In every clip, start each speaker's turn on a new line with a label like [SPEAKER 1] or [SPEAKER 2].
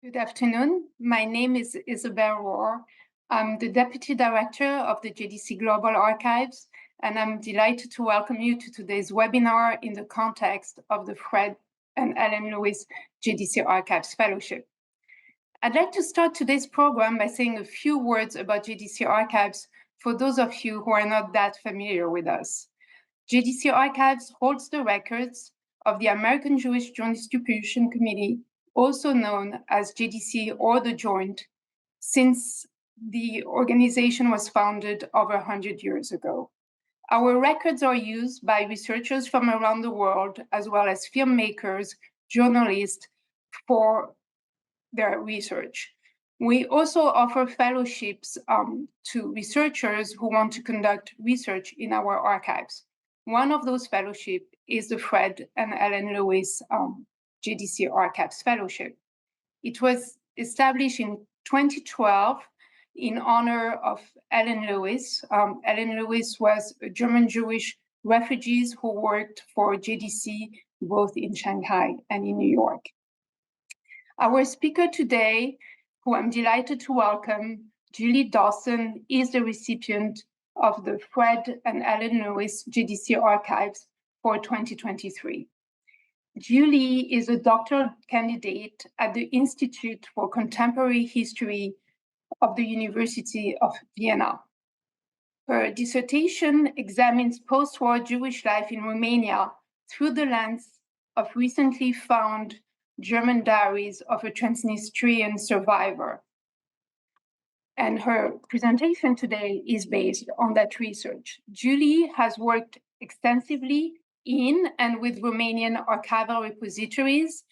[SPEAKER 1] Good afternoon. My name is Isabel Rohr. I'm the Deputy Director of the JDC Global Archives, and I'm delighted to welcome you to today's webinar in the context of the Fred and Ellen Lewis JDC Archives Fellowship. I'd like to start today's program by saying a few words about JDC Archives for those of you who are not that familiar with us. JDC Archives holds the records of the American Jewish Joint Distribution Committee, also known as JDC or the Joint, since the organization was founded over 100 years ago. Our records are used by researchers from around the world, as well as filmmakers, journalists, for their research. We also offer fellowships to researchers who want to conduct research in our archives. One of those fellowships is the Fred and Ellen Lewis JDC Archives Fellowship. It was established in 2012 in honor of Ellen Lewis. Ellen Lewis was a German Jewish refugee who worked for JDC both in Shanghai and in New York. Our speaker today, who I'm delighted to welcome, Julie Dawson, is the recipient of the Fred and Ellen Lewis JDC Archives for 2023. Julie is a doctoral candidate at the Institute for Contemporary History of the University of Vienna. Her dissertation examines post-war Jewish life in Romania through the lens of recently found German diaries of a Transnistrian survivor. And her presentation today is based on that research. Julie has worked extensively in and with Romanian archival repositories.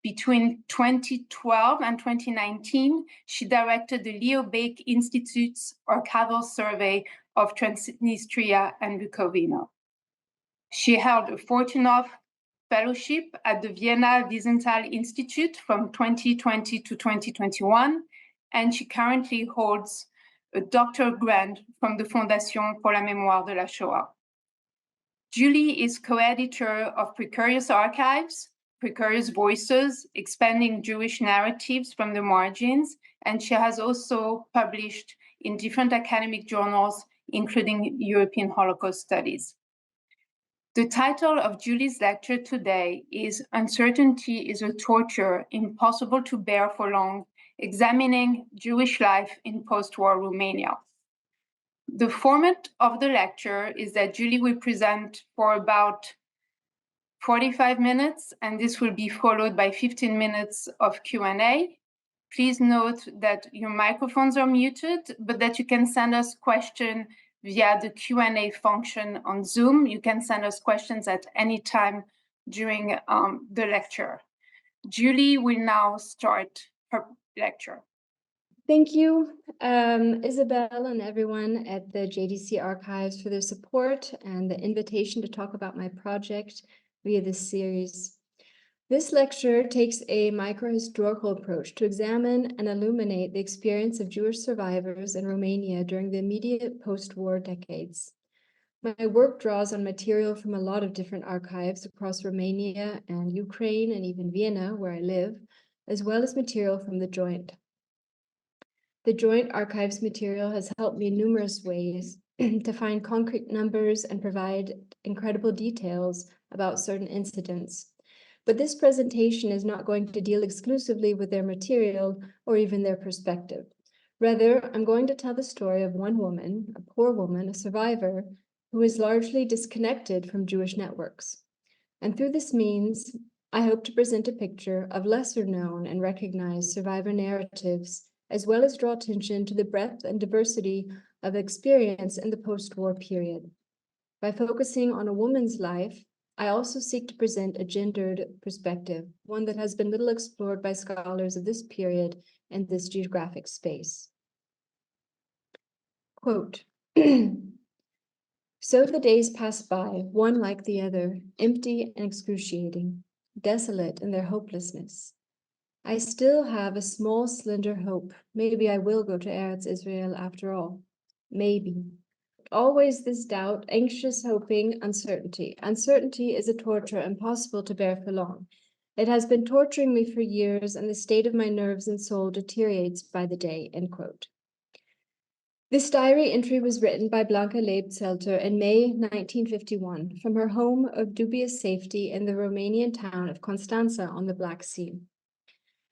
[SPEAKER 1] Between 2012 and 2019, she directed the Leo Baeck Institute's archival survey of Transnistria and Bukovina. She held a Fortunoff Fellowship at the Vienna Wiesenthal Institute from 2020 to 2021, and she currently holds a doctoral grant from the Fondation pour la Mémoire de la Shoah. Julie is co-editor of Precarious Archives, Precarious Voices, Expanding Jewish Narratives from the Margins, and she has also published in different academic journals, including European Holocaust Studies. The title of Julie's lecture today is Uncertainty is a Torture Impossible to Bear for Long, Examining Jewish Life in Post-War Romania. The format of the lecture is that Julie will present for about 45 minutes, and this will be followed by 15 minutes of Q&A. Please note that your microphones are muted, but that you can send us questions via the Q&A function on Zoom. You can send us questions at any time during the lecture. Julie will now start her lecture.
[SPEAKER 2] Thank you, Isabel and everyone at the JDC Archives for their support and the invitation to talk about my project via this series. This lecture takes a microhistorical approach to examine and illuminate the experience of Jewish survivors in Romania during the immediate post-war decades. My work draws on material from a lot of different archives across Romania and Ukraine and even Vienna, where I live, as well as material from the Joint. The Joint Archives material has helped me in numerous ways to find concrete numbers and provide incredible details about certain incidents. But this presentation is not going to deal exclusively with their material or even their perspective. Rather, I'm going to tell the story of one woman, a poor woman, a survivor, who is largely disconnected from Jewish networks. And through this means, I hope to present a picture of lesser known and recognized survivor narratives, as well as draw attention to the breadth and diversity of experience in the post-war period. By focusing on a woman's life, I also seek to present a gendered perspective, one that has been little explored by scholars of this period and this geographic space. Quote, so the days pass by, one like the other, empty and excruciating, desolate in their hopelessness. I still have a small, slender hope. Maybe I will go to Eretz Israel after all. Maybe. Always this doubt, anxious hoping, uncertainty. Uncertainty is a torture impossible to bear for long. It has been torturing me for years, and the state of my nerves and soul deteriorates by the day, end quote. This diary entry was written by Blanca Leibzelter in May 1951 from her home of dubious safety in the Romanian town of Constanța on the Black Sea.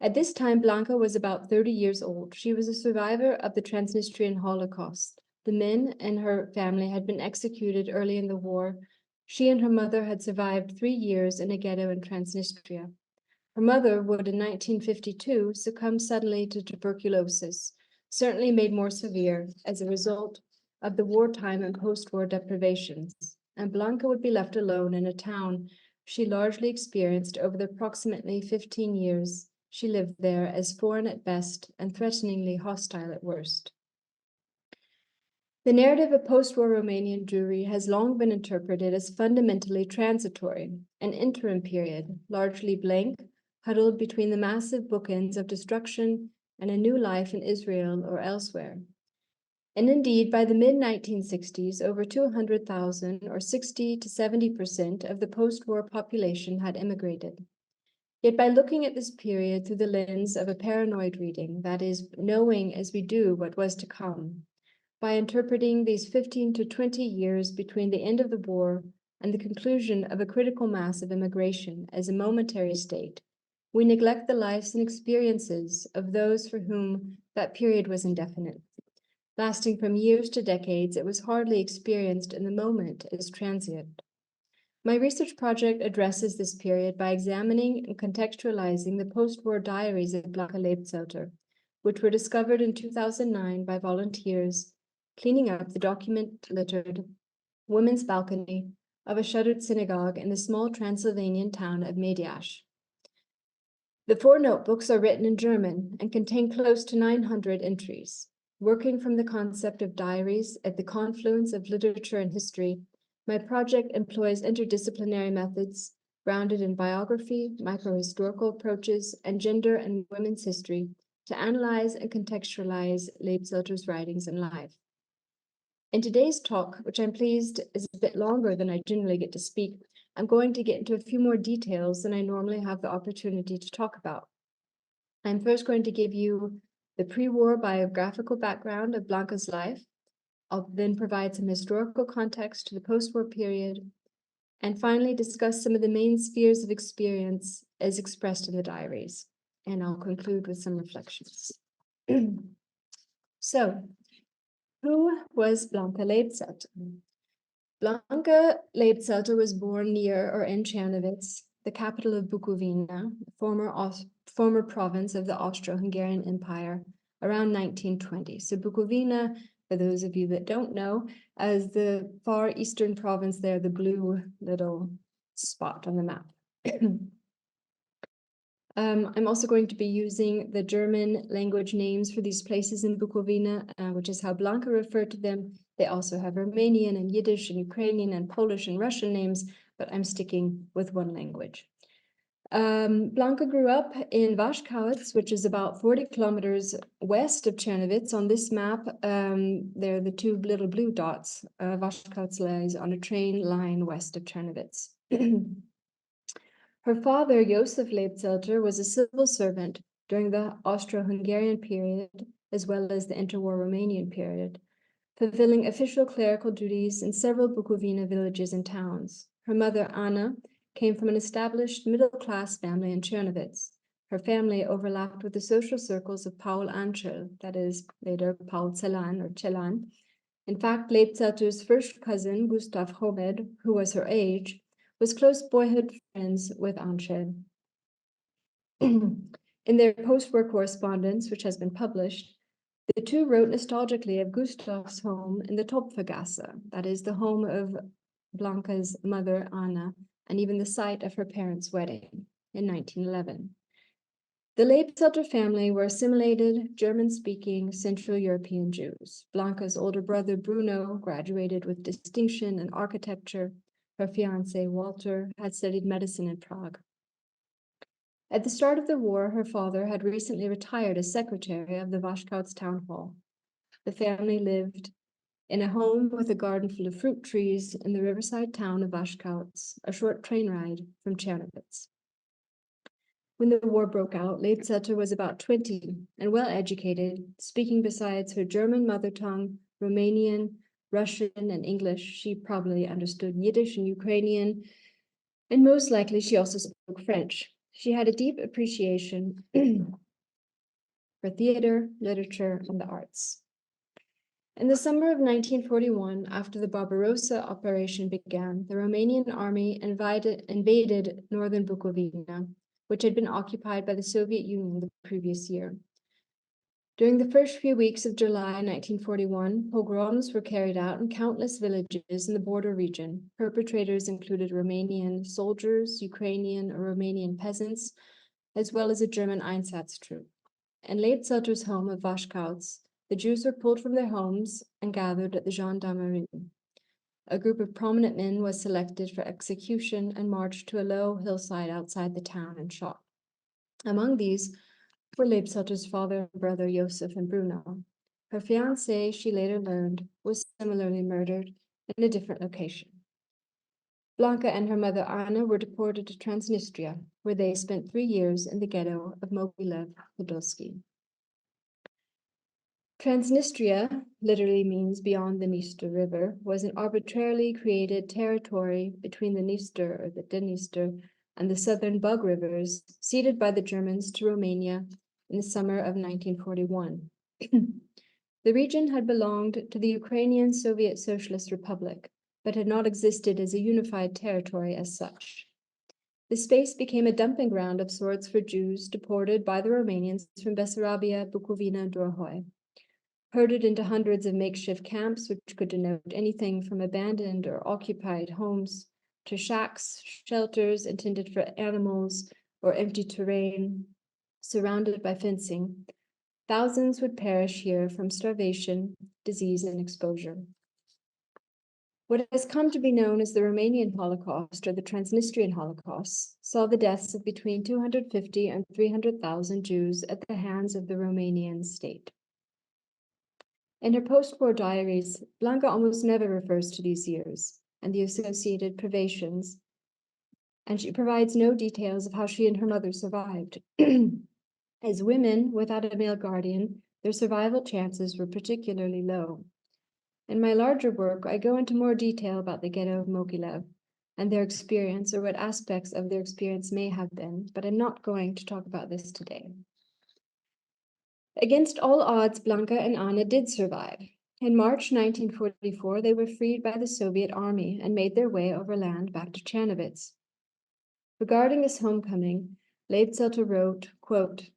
[SPEAKER 2] At this time, Blanca was about 30 years old. She was a survivor of the Transnistrian Holocaust. The men and her family had been executed early in the war. She and her mother had survived 3 years in a ghetto in Transnistria. Her mother would, in 1952, succumb suddenly to tuberculosis, certainly made more severe as a result of the wartime and post-war deprivations, and Blanca would be left alone in a town she largely experienced over the approximately 15 years she lived there as foreign at best and threateningly hostile at worst. The narrative of post-war Romanian Jewry has long been interpreted as fundamentally transitory, an interim period, largely blank, huddled between the massive bookends of destruction and a new life in Israel or elsewhere. And indeed, by the mid-1960s, over 200,000 or 60 to 70% of the post-war population had immigrated. Yet by looking at this period through the lens of a paranoid reading, that is, knowing as we do what was to come, by interpreting these 15 to 20 years between the end of the war and the conclusion of a critical mass of immigration as a momentary state, we neglect the lives and experiences of those for whom that period was indefinite. Lasting from years to decades, it was hardly experienced in the moment as transient. My research project addresses this period by examining and contextualizing the post-war diaries of Blanca Leibzelter, which were discovered in 2009 by volunteers cleaning up the document-littered women's balcony of a shuttered synagogue in the small Transylvanian town of Mediaș. The 4 notebooks are written in German and contain close to 900 entries. Working from the concept of diaries at the confluence of literature and history, my project employs interdisciplinary methods grounded in biography, microhistorical approaches, and gender and women's history to analyze and contextualize Leibzelter's writings and life. In today's talk, which I'm pleased is a bit longer than I generally get to speak, I'm going to get into a few more details than I normally have the opportunity to talk about. I'm first going to give you the pre-war biographical background of Blanca's life. I'll then provide some historical context to the post-war period, and finally discuss some of the main spheres of experience as expressed in the diaries. And I'll conclude with some reflections. So, who was Blanca Leibzelter? Blanca Leibzelter was born near or in Czernowitz, the capital of Bukovina, former province of the Austro-Hungarian Empire, around 1920. So Bukovina, for those of you that don't know, as the far eastern province there, the blue little spot on the map. I'm also going to be using the German language names for these places in Bukovina, which is how Blanca referred to them. They also have Romanian and Yiddish and Ukrainian and Polish and Russian names, but I'm sticking with one language. Blanca grew up in Waszkowicz, which is about 40 kilometers west of Czernowitz. On this map, there are the 2 little blue dots. Waszkowicz lies on a train line west of Czernowitz. Her father, Josef Leibzelter, was a civil servant during the Austro-Hungarian period, as well as the interwar Romanian period, fulfilling official clerical duties in several Bukovina villages and towns. Her mother, Anna, came from an established middle-class family in Czernowitz. Her family overlapped with the social circles of Paul Anschel, that is, later Paul Celan or Celan. In fact, Leibzelter's first cousin, Gustav Homed, who was her age, was close boyhood friends with Anschel. In their post-war correspondence, which has been published, the two wrote nostalgically of Gustav's home in the Topfgasse, that is the home of Blanca's mother, Anna, and even the site of her parents' wedding in 1911. The Leibzelter family were assimilated, German-speaking Central European Jews. Blanca's older brother, Bruno, graduated with distinction in architecture. Her fiancé, Walter, had studied medicine in Prague. At the start of the war, her father had recently retired as secretary of the Waszkowicz town hall. The family lived in a home with a garden full of fruit trees in the riverside town of Waszkowicz, a short train ride from Czernowitz. When the war broke out, Leitzetter was about 20 and well educated, speaking besides her German mother tongue, Romanian, Russian, and English. She probably understood Yiddish and Ukrainian, and most likely she also spoke French. She had a deep appreciation for theater, literature, and the arts. In the summer of 1941, after the Barbarossa operation began, the Romanian army invaded northern Bukovina, which had been occupied by the Soviet Union the previous year. During the first few weeks of July 1941, pogroms were carried out in countless villages in the border region. Perpetrators included Romanian soldiers, Ukrainian or Romanian peasants, as well as a German Einsatztruppe. In Leitzelter's home of Vaschkauts, the Jews were pulled from their homes and gathered at the gendarmerie. A group of prominent men was selected for execution and marched to a low hillside outside the town and shot. Among these were Leibsotter's father and brother Josef and Bruno. Her fiancé, she later learned, was similarly murdered in a different location. Blanca and her mother Anna were deported to Transnistria, where they spent 3 years in the ghetto of Mogilev-Podolsky. Transnistria literally means beyond the Dniester River, was an arbitrarily created territory between the Dniester or the Dniester and the southern Bug rivers, ceded by the Germans to Romania in the summer of 1941. The region had belonged to the Ukrainian Soviet Socialist Republic, but had not existed as a unified territory as such. The space became a dumping ground of sorts for Jews deported by the Romanians from Bessarabia, Bukovina, and Dorhoi. Herded into hundreds of makeshift camps, which could denote anything from abandoned or occupied homes to shacks, shelters intended for animals, or empty terrain surrounded by fencing. Thousands would perish here from starvation, disease, and exposure. What has come to be known as the Romanian Holocaust or the Transnistrian Holocaust saw the deaths of between 250 and 300,000 Jews at the hands of the Romanian state. In her post-war diaries, Blanca almost never refers to these years and the associated privations, and she provides no details of how she and her mother survived. As women without a male guardian, their survival chances were particularly low. In my larger work, I go into more detail about the ghetto of Mogilev and their experience, or what aspects of their experience may have been, but I'm not going to talk about this today. Against all odds, Blanca and Anna did survive. In March 1944, they were freed by the Soviet army and made their way overland back to Chernovitz. Regarding this homecoming, Leibzelter wrote, quote,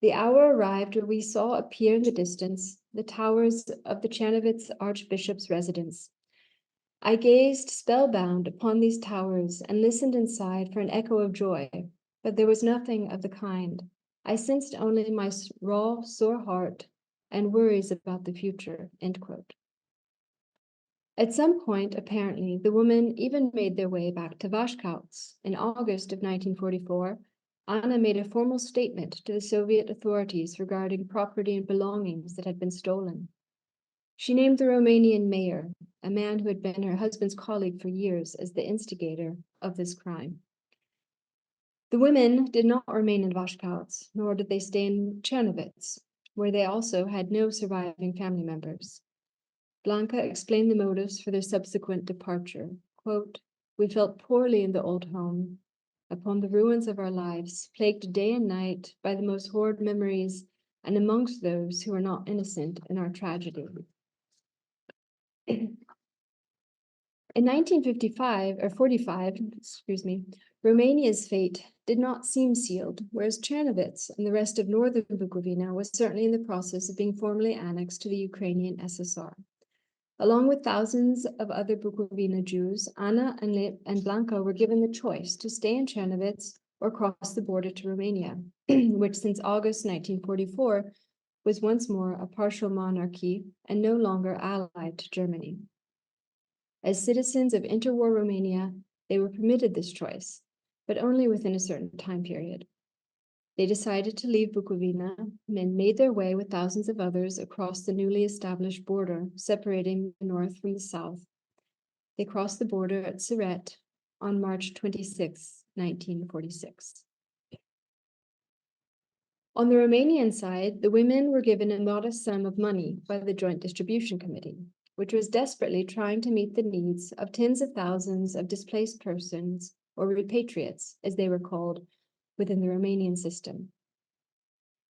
[SPEAKER 2] "The hour arrived when we saw appear in the distance the towers of the Chernovitz Archbishop's residence. I gazed spellbound upon these towers and listened inside for an echo of joy, but there was nothing of the kind. I sensed only my raw, sore heart and worries about the future," end quote. At some point, apparently, the women even made their way back to Vaschkauts. In August of 1944, Anna made a formal statement to the Soviet authorities regarding property and belongings that had been stolen. She named the Romanian mayor, a man who had been her husband's colleague for years, as the instigator of this crime. The women did not remain in Vaschkauts, nor did they stay in Chernovitz, where they also had no surviving family members. Blanca explained the motives for their subsequent departure. Quote, "We felt poorly in the old home, upon the ruins of our lives, plagued day and night by the most horrid memories, and amongst those who were not innocent in our tragedy." In 1955 or 45, Romania's fate did not seem sealed, whereas Chernovitz and the rest of northern Bukovina was certainly in the process of being formally annexed to the Ukrainian SSR. Along with thousands of other Bukovina Jews, Anna and Blanca were given the choice to stay in Chernovitz or cross the border to Romania, which since August 1944 was once more a partial monarchy and no longer allied to Germany. As citizens of interwar Romania, they were permitted this choice, but only within a certain time period. They decided to leave Bukovina and made their way with thousands of others across the newly established border, separating the north from the south. They crossed the border at Siret on March 26, 1946. On the Romanian side, the women were given a modest sum of money by the Joint Distribution Committee, which was desperately trying to meet the needs of tens of thousands of displaced persons, or repatriates, as they were called, within the Romanian system.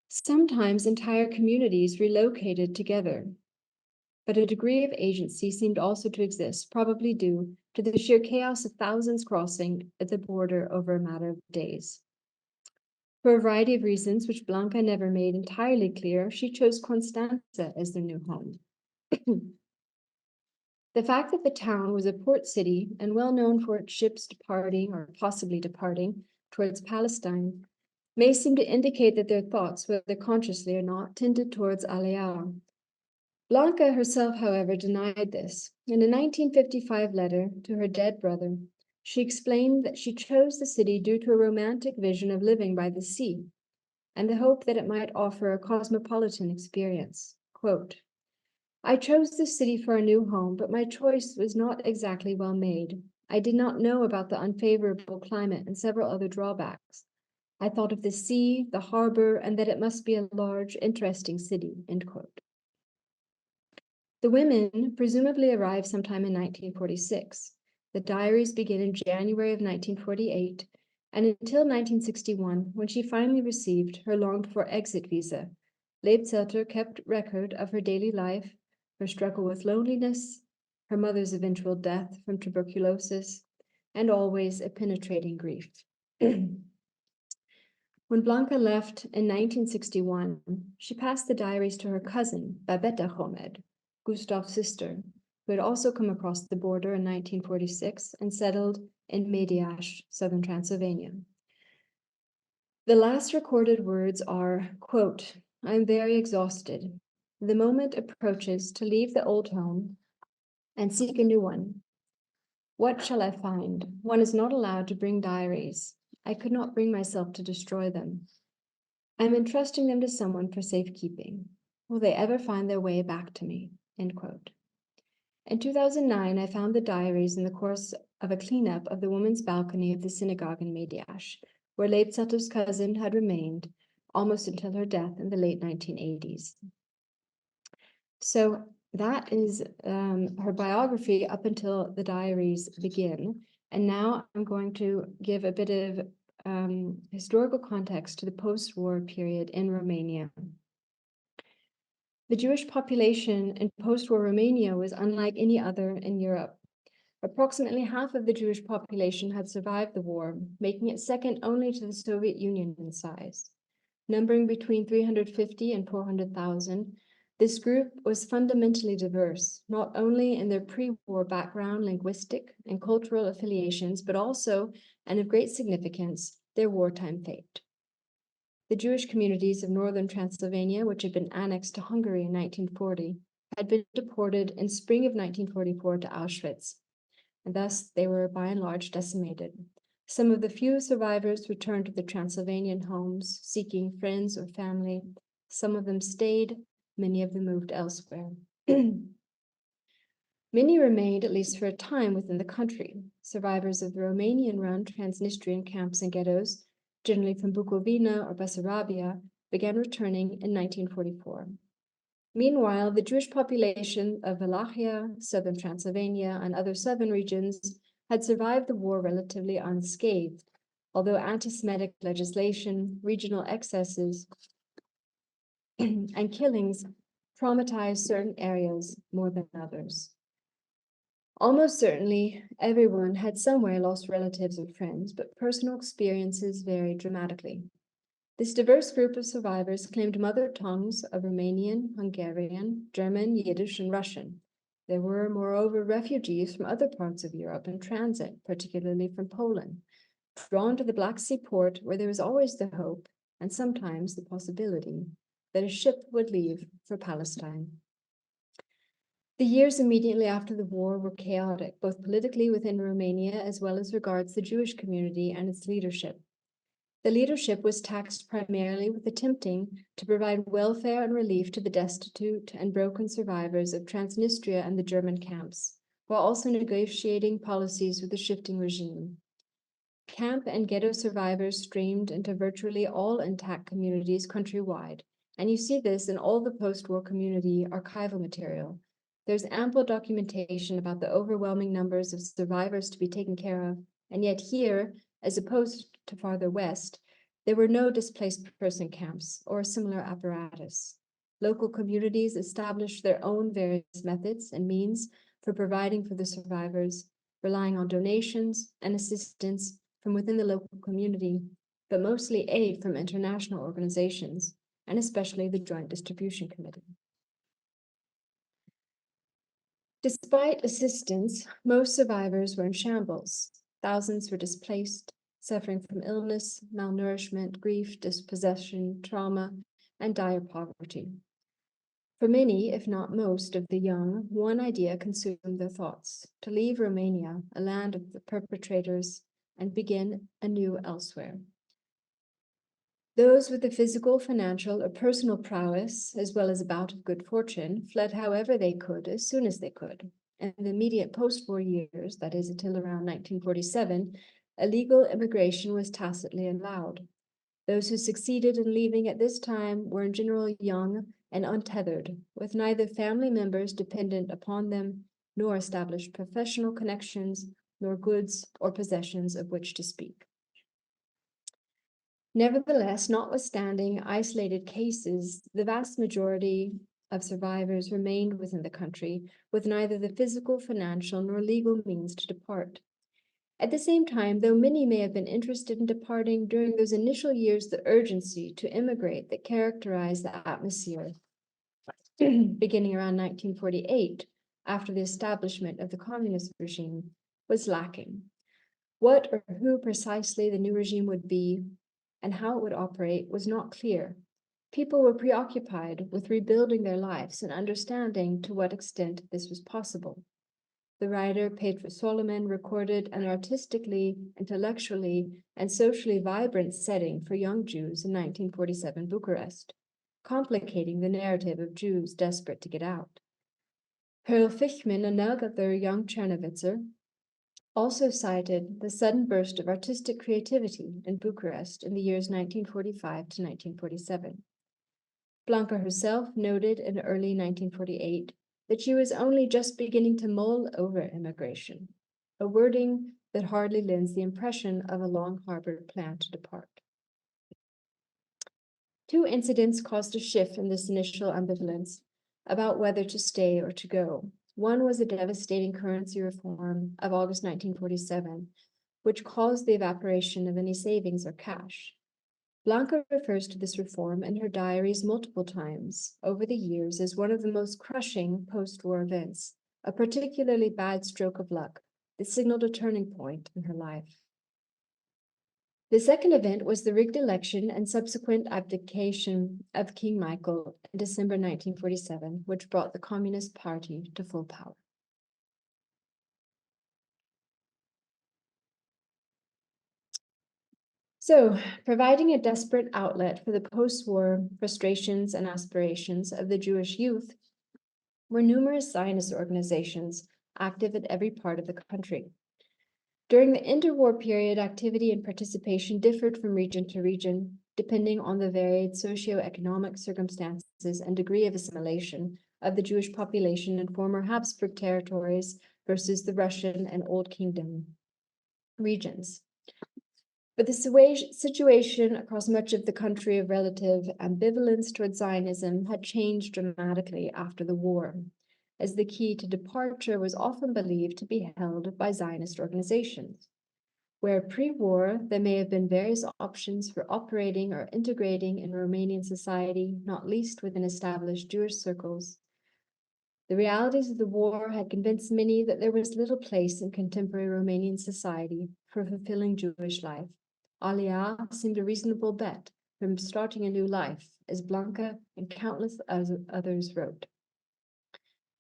[SPEAKER 2] Sometimes entire communities relocated together, but a degree of agency seemed also to exist, probably due to the sheer chaos of thousands crossing at the border over a matter of days. For a variety of reasons, which Blanca never made entirely clear, she chose Constanța as their new home. The fact that the town was a port city and well known for its ships departing or possibly departing towards Palestine may seem to indicate that their thoughts, whether consciously or not, tended towards Aleao. Blanca herself, however, denied this. In a 1955 letter to her dead brother, she explained that she chose the city due to a romantic vision of living by the sea and the hope that it might offer a cosmopolitan experience. Quote, I chose this city for a new home, but my choice was not exactly well made. I did not know about the unfavorable climate and several other drawbacks. I thought of the sea, the harbor, and that it must be a large, interesting city, end quote. The women presumably arrived sometime in 1946. The diaries begin in January of 1948, and until 1961, when she finally received her longed-for exit visa, Leibzelter kept record of her daily life, her struggle with loneliness, her mother's eventual death from tuberculosis, and always a penetrating grief. When Blanca left in 1961, she passed the diaries to her cousin, Babetta Homed, Gustav's sister, who had also come across the border in 1946 and settled in Mediaș, southern Transylvania. The last recorded words are, quote, I am very exhausted. The moment approaches to leave the old home and seek a new one. What shall I find? One is not allowed to bring diaries. I could not bring myself to destroy them. I am entrusting them to someone for safekeeping. Will they ever find their way back to me? End quote. In 2009, I found the diaries in the course of a cleanup of the women's balcony of the synagogue in Mediaș, where Leibzelter's cousin had remained almost until her death in the late 1980s. So that is her biography up until the diaries begin. And now I'm going to give a bit of historical context to the post-war period in Romania. The Jewish population in post-war Romania was unlike any other in Europe. Approximately half of the Jewish population had survived the war, making it second only to the Soviet Union in size. Numbering between 350 and 400,000, this group was fundamentally diverse, not only in their pre-war background, linguistic, and cultural affiliations, but also, and of great significance, their wartime fate. The Jewish communities of northern Transylvania, which had been annexed to Hungary in 1940, had been deported in spring of 1944 to Auschwitz, and thus they were by and large decimated. Some of the few survivors returned to their Transylvanian homes, seeking friends or family. Some of them stayed, many of them moved elsewhere. Many remained, at least for a time, within the country. Survivors of the Romanian-run Transnistrian camps and ghettos, generally from Bukovina or Bessarabia, began returning in 1944. Meanwhile, the Jewish population of Wallachia, southern Transylvania, and other southern regions had survived the war relatively unscathed, although anti-Semitic legislation, regional excesses, and killings traumatized certain areas more than others. Almost certainly, everyone had somewhere lost relatives or friends, but personal experiences varied dramatically. This diverse group of survivors claimed mother tongues of Romanian, Hungarian, German, Yiddish, and Russian. There were, moreover, refugees from other parts of Europe in transit, particularly from Poland, drawn to the Black Sea port where there was always the hope, and sometimes the possibility, that a ship would leave for Palestine. The years immediately after the war were chaotic, both politically within Romania as well as regards the Jewish community and its leadership. The leadership was taxed primarily with attempting to provide welfare and relief to the destitute and broken survivors of Transnistria and the German camps, while also negotiating policies with the shifting regime. Camp and ghetto survivors streamed into virtually all intact communities countrywide, and you see this in all the post-war community archival material. There's ample documentation about the overwhelming numbers of survivors to be taken care of, and yet here, as opposed to farther west, there were no displaced person camps or a similar apparatus. Local communities established their own various methods and means for providing for the survivors, relying on donations and assistance from within the local community, but mostly aid from international organizations, and especially the Joint Distribution Committee. Despite assistance, most survivors were in shambles. Thousands were displaced, suffering from illness, malnourishment, grief, dispossession, trauma, and dire poverty. For many, if not most, of the young, one idea consumed their thoughts: to leave Romania, a land of the perpetrators, and begin anew elsewhere. Those with the physical, financial, or personal prowess, as well as a bout of good fortune, fled however they could, as soon as they could. In the immediate post-war years, that is, until around 1947, illegal immigration was tacitly allowed. Those who succeeded in leaving at this time were in general young and untethered, with neither family members dependent upon them, nor established professional connections, nor goods or possessions of which to speak. Nevertheless, notwithstanding isolated cases, the vast majority of survivors remained within the country with neither the physical, financial, nor legal means to depart. At the same time, though many may have been interested in departing, during those initial years, the urgency to immigrate that characterized the atmosphere beginning around 1948, after the establishment of the communist regime, was lacking. What or who precisely the new regime would be and how it would operate was not clear. People were preoccupied with rebuilding their lives and understanding to what extent this was possible. The writer Petru Solomon recorded an artistically, intellectually, and socially vibrant setting for young Jews in 1947 Bucharest, complicating the narrative of Jews desperate to get out. Pearl Fichman, another young Chernowitzer, also cited the sudden burst of artistic creativity in Bucharest in the years 1945 to 1947. Blanca herself noted in early 1948 that she was only just beginning to mull over immigration, a wording that hardly lends the impression of a long-harbored plan to depart. Two incidents caused a shift in this initial ambivalence about whether to stay or to go. One was the devastating currency reform of August 1947, which caused the evaporation of any savings or cash. Blanca refers to this reform in her diaries multiple times over the years as one of the most crushing post-war events, a particularly bad stroke of luck that signaled a turning point in her life. The second event was the rigged election and subsequent abdication of King Michael in December 1947, which brought the Communist Party to full power. So, providing a desperate outlet for the post-war frustrations and aspirations of the Jewish youth were numerous Zionist organizations active in every part of the country. During the interwar period, activity and participation differed from region to region, depending on the varied socioeconomic circumstances and degree of assimilation of the Jewish population in former Habsburg territories versus the Russian and Old Kingdom regions. But the situation across much of the country of relative ambivalence towards Zionism had changed dramatically after the war, as the key to departure was often believed to be held by Zionist organizations. Where pre-war there may have been various options for operating or integrating in Romanian society, not least within established Jewish circles, the realities of the war had convinced many that there was little place in contemporary Romanian society for fulfilling Jewish life. Aliyah seemed a reasonable bet from starting a new life, as Blanca and countless others wrote.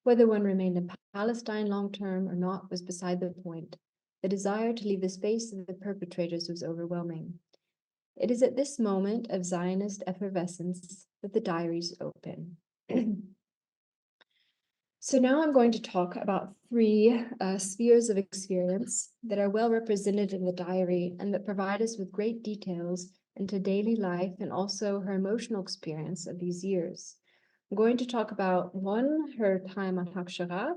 [SPEAKER 2] Whether one remained in Palestine long-term or not was beside the point. The desire to leave the space of the perpetrators was overwhelming. It is at this moment of Zionist effervescence that the diaries open. So now I'm going to talk about three spheres of experience that are well represented in the diary and that provide us with great details into daily life and also her emotional experience of these years. I'm going to talk about one, her time on Hakshara,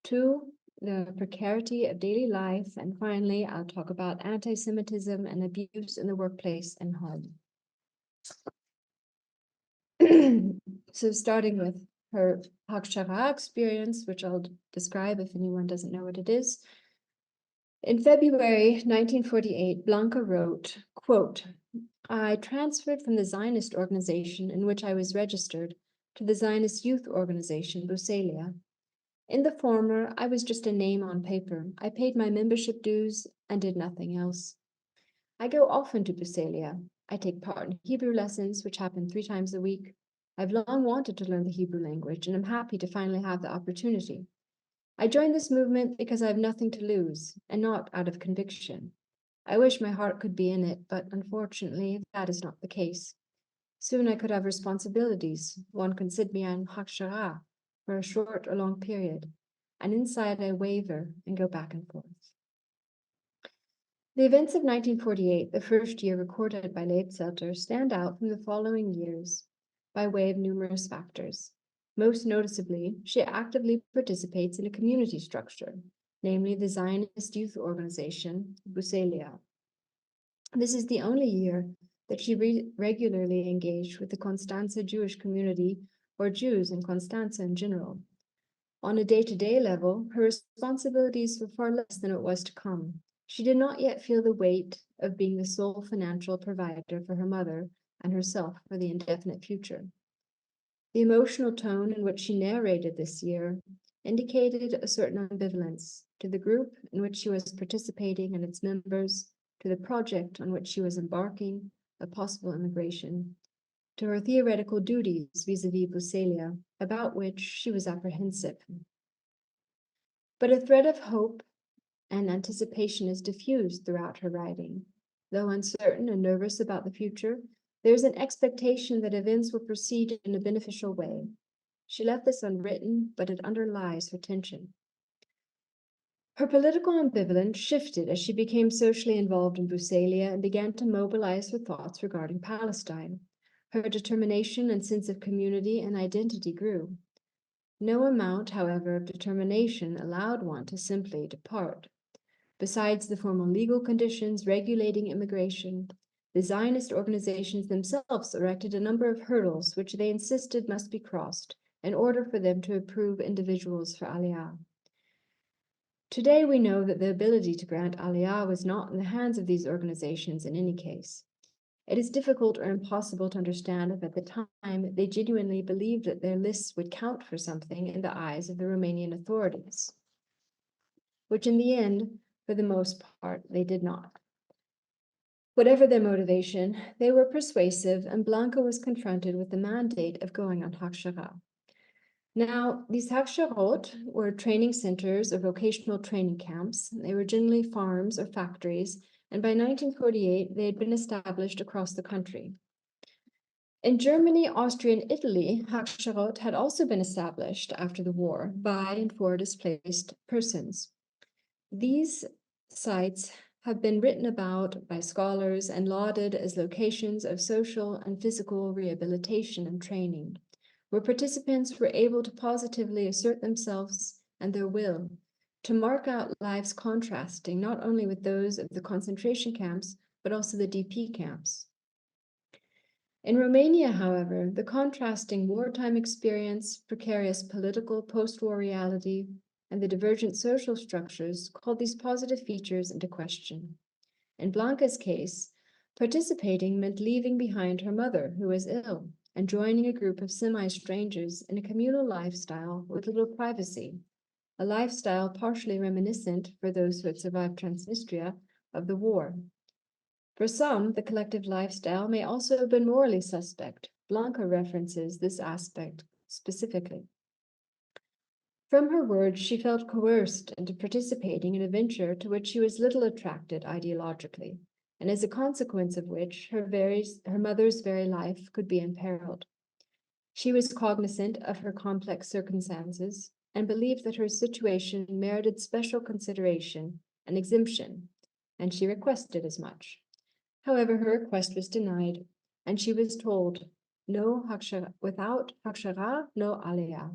[SPEAKER 2] two, the precarity of daily life, and finally, I'll talk about anti-Semitism and abuse in the workplace and home. So starting with her Hakshara experience, which I'll describe if anyone doesn't know what it is. In February 1948, Blanca wrote, quote, I transferred from the Zionist organization in which I was registered to the Zionist youth organization, Busalia. In the former, I was just a name on paper. I paid my membership dues and did nothing else. I go often to Busalia. I take part in Hebrew lessons, which happen 3 times a week. I've long wanted to learn the Hebrew language, and I'm happy to finally have the opportunity. I joined this movement because I have nothing to lose, and not out of conviction. I wish my heart could be in it, but unfortunately, that is not the case. Soon I could have responsibilities. One can sit me on Hakshara for a short or long period, and inside I waver and go back and forth. The events of 1948, the first year recorded by Leibzelter, stand out from the following years by way of numerous factors. Most noticeably, she actively participates in a community structure, namely the Zionist youth organization, Busalia. This is the only year that she regularly engaged with the Constanza Jewish community or Jews in Constanza in general. On a day-to-day level, her responsibilities were far less than it was to come. She did not yet feel the weight of being the sole financial provider for her mother and herself for the indefinite future. The emotional tone in which she narrated this year indicated a certain ambivalence to the group in which she was participating and its members, to the project on which she was embarking, a possible immigration, to her theoretical duties vis-a-vis Busalia, about which she was apprehensive. But a thread of hope and anticipation is diffused throughout her writing. Though uncertain and nervous about the future, there is an expectation that events will proceed in a beneficial way. She left this unwritten, but it underlies her tension. Her political ambivalence shifted as she became socially involved in Busalia and began to mobilize her thoughts regarding Palestine. Her determination and sense of community and identity grew. No amount, however, of determination allowed one to simply depart. Besides the formal legal conditions regulating immigration, the Zionist organizations themselves erected a number of hurdles which they insisted must be crossed in order for them to approve individuals for Aliyah. Today, we know that the ability to grant Aliyah was not in the hands of these organizations in any case. It is difficult or impossible to understand if at the time they genuinely believed that their lists would count for something in the eyes of the Romanian authorities, which in the end, for the most part, they did not. Whatever their motivation, they were persuasive, and Blanca was confronted with the mandate of going on Hakshara. Now, these Haksharot were training centers or vocational training camps. They were generally farms or factories, and by 1948, they had been established across the country. In Germany, Austria, and Italy, Haksharot had also been established after the war by and for displaced persons. These sites have been written about by scholars and lauded as locations of social and physical rehabilitation and training, where participants were able to positively assert themselves and their will, to mark out lives contrasting not only with those of the concentration camps, but also the DP camps. In Romania, however, the contrasting wartime experience, precarious political post-war reality, and the divergent social structures called these positive features into question. In Blanca's case, participating meant leaving behind her mother, who was ill, and joining a group of semi-strangers in a communal lifestyle with little privacy, a lifestyle partially reminiscent, for those who had survived Transnistria, of the war. For some, the collective lifestyle may also have been morally suspect. Blanca references this aspect specifically. From her words, she felt coerced into participating in a venture to which she was little attracted ideologically, and as a consequence of which her mother's very life could be imperiled. She was cognizant of her complex circumstances, and believed that her situation merited special consideration and exemption, and she requested as much. However, her request was denied, and she was told, no hakshara, without hakshara, no aliyah.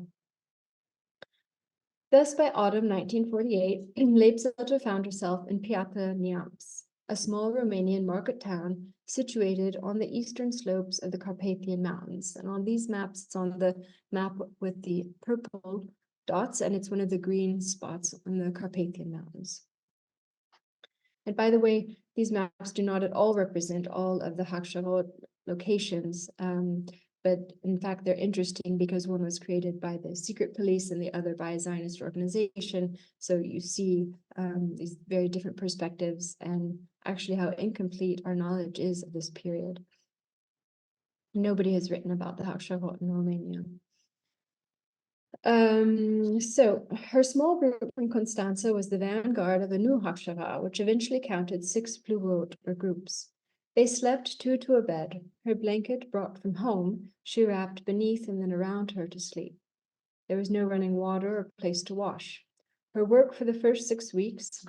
[SPEAKER 2] Thus, by autumn 1948, Leibselter found herself in Piatra Neamț, a small Romanian market town situated on the eastern slopes of the Carpathian Mountains. And on these maps, it's on the map with the purple dots, and it's one of the green spots on the Carpathian Mountains. And by the way, these maps do not at all represent all of the Haksharot locations, but in fact, they're interesting because one was created by the secret police and the other by a Zionist organization. So you see these very different perspectives and actually how incomplete our knowledge is of this period. Nobody has written about the Haksharot in Romania. So her small group from Constanța was the vanguard of a new Hakshara, which eventually counted 6 blue or groups. They slept 2 to a bed. Her blanket, brought from home, she wrapped beneath and then around her to sleep. There was no running water or place to wash. Her work for the first 6 weeks,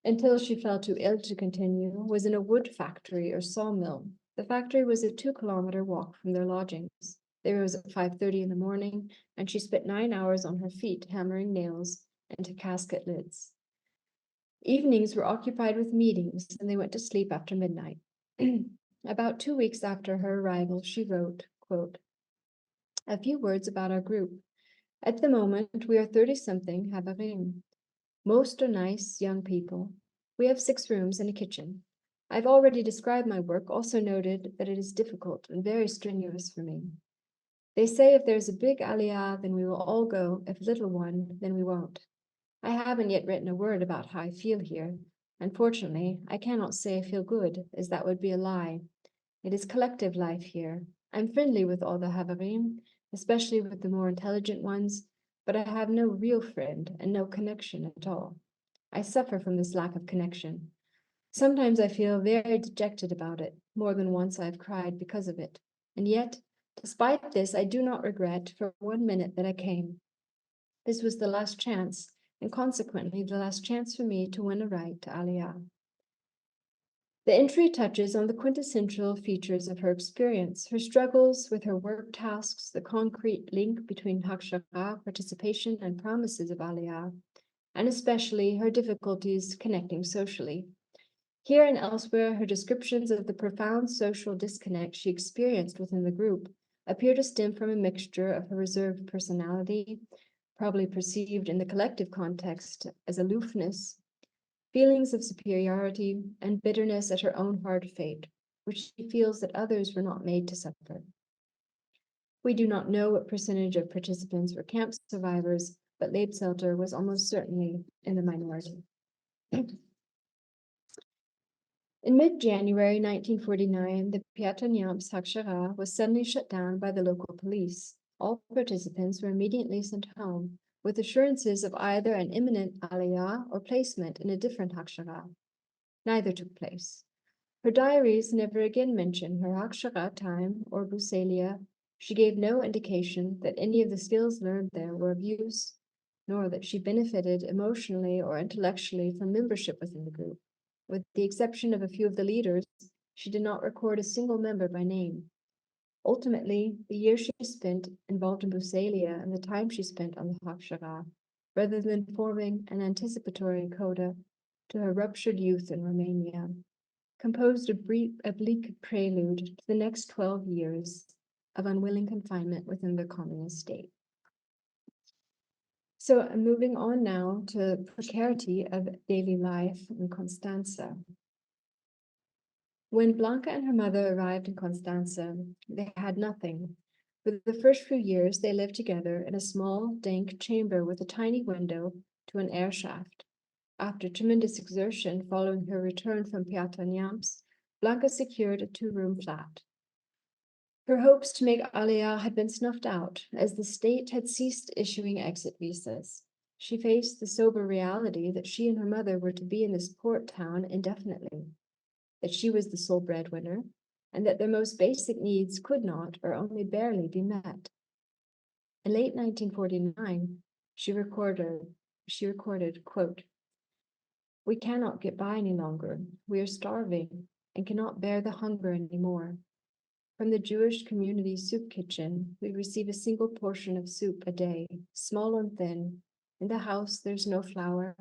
[SPEAKER 2] until she fell too ill to continue, was in a wood factory or sawmill. The factory was a 2-kilometer walk from their lodgings. They rose at 5:30 in the morning, and she spent 9 hours on her feet hammering nails into casket lids. Evenings were occupied with meetings, and they went to sleep after midnight. About 2 weeks after her arrival, she wrote, quote, "A few words about our group. At the moment, we are 30-something Havarim. Most are nice, young people. We have 6 rooms and a kitchen. I've already described my work, also noted that it is difficult and very strenuous for me. They say if there's a big aliyah, then we will all go. If little one, then we won't. I haven't yet written a word about how I feel here. Unfortunately, I cannot say I feel good, as that would be a lie. It is collective life here. I'm friendly with all the Havarim, especially with the more intelligent ones, but I have no real friend and no connection at all. I suffer from this lack of connection. Sometimes I feel very dejected about it. More than once I have cried because of it. And yet, despite this, I do not regret for 1 minute that I came. This was the last chance, and consequently the last chance for me to win a right to Aliyah." The entry touches on the quintessential features of her experience, her struggles with her work tasks, the concrete link between Hakshara, participation, and promises of Aliyah, and especially her difficulties connecting socially. Here and elsewhere, her descriptions of the profound social disconnect she experienced within the group appear to stem from a mixture of her reserved personality, probably perceived in the collective context as aloofness, feelings of superiority, and bitterness at her own hard fate, which she feels that others were not made to suffer. We do not know what percentage of participants were camp survivors, but Leibselter was almost certainly in the minority. In mid-January 1949, the Piatra Neamț Hakshara was suddenly shut down by the local police. All participants were immediately sent home, with assurances of either an imminent aliyah or placement in a different Hakshara. Neither took place. Her diaries never again mention her Hakshara time or Busalia. She gave no indication that any of the skills learned there were of use, nor that she benefited emotionally or intellectually from membership within the group. With the exception of a few of the leaders, she did not record a single member by name. Ultimately, the year she spent involved in Busalia and the time she spent on the Hakshara, rather than forming an anticipatory coda to her ruptured youth in Romania, composed a bleak prelude to the next 12 years of unwilling confinement within the communist state. So I'm moving on now to precarity of daily life in Constanța. When Blanca and her mother arrived in Constanța, they had nothing. For the first few years, they lived together in a small, dank chamber with a tiny window to an air shaft. After tremendous exertion following her return from Piatra Neamț, Blanca secured a 2-room flat. Her hopes to make Aliyah had been snuffed out, as the state had ceased issuing exit visas. She faced the sober reality that she and her mother were to be in this port town indefinitely, that she was the sole breadwinner, and that their most basic needs could not, or only barely, be met. In late 1949, she recorded, quote, "We cannot get by any longer. We are starving and cannot bear the hunger anymore. From the Jewish community soup kitchen, we receive a single portion of soup a day, small and thin. In the house, there's no flour,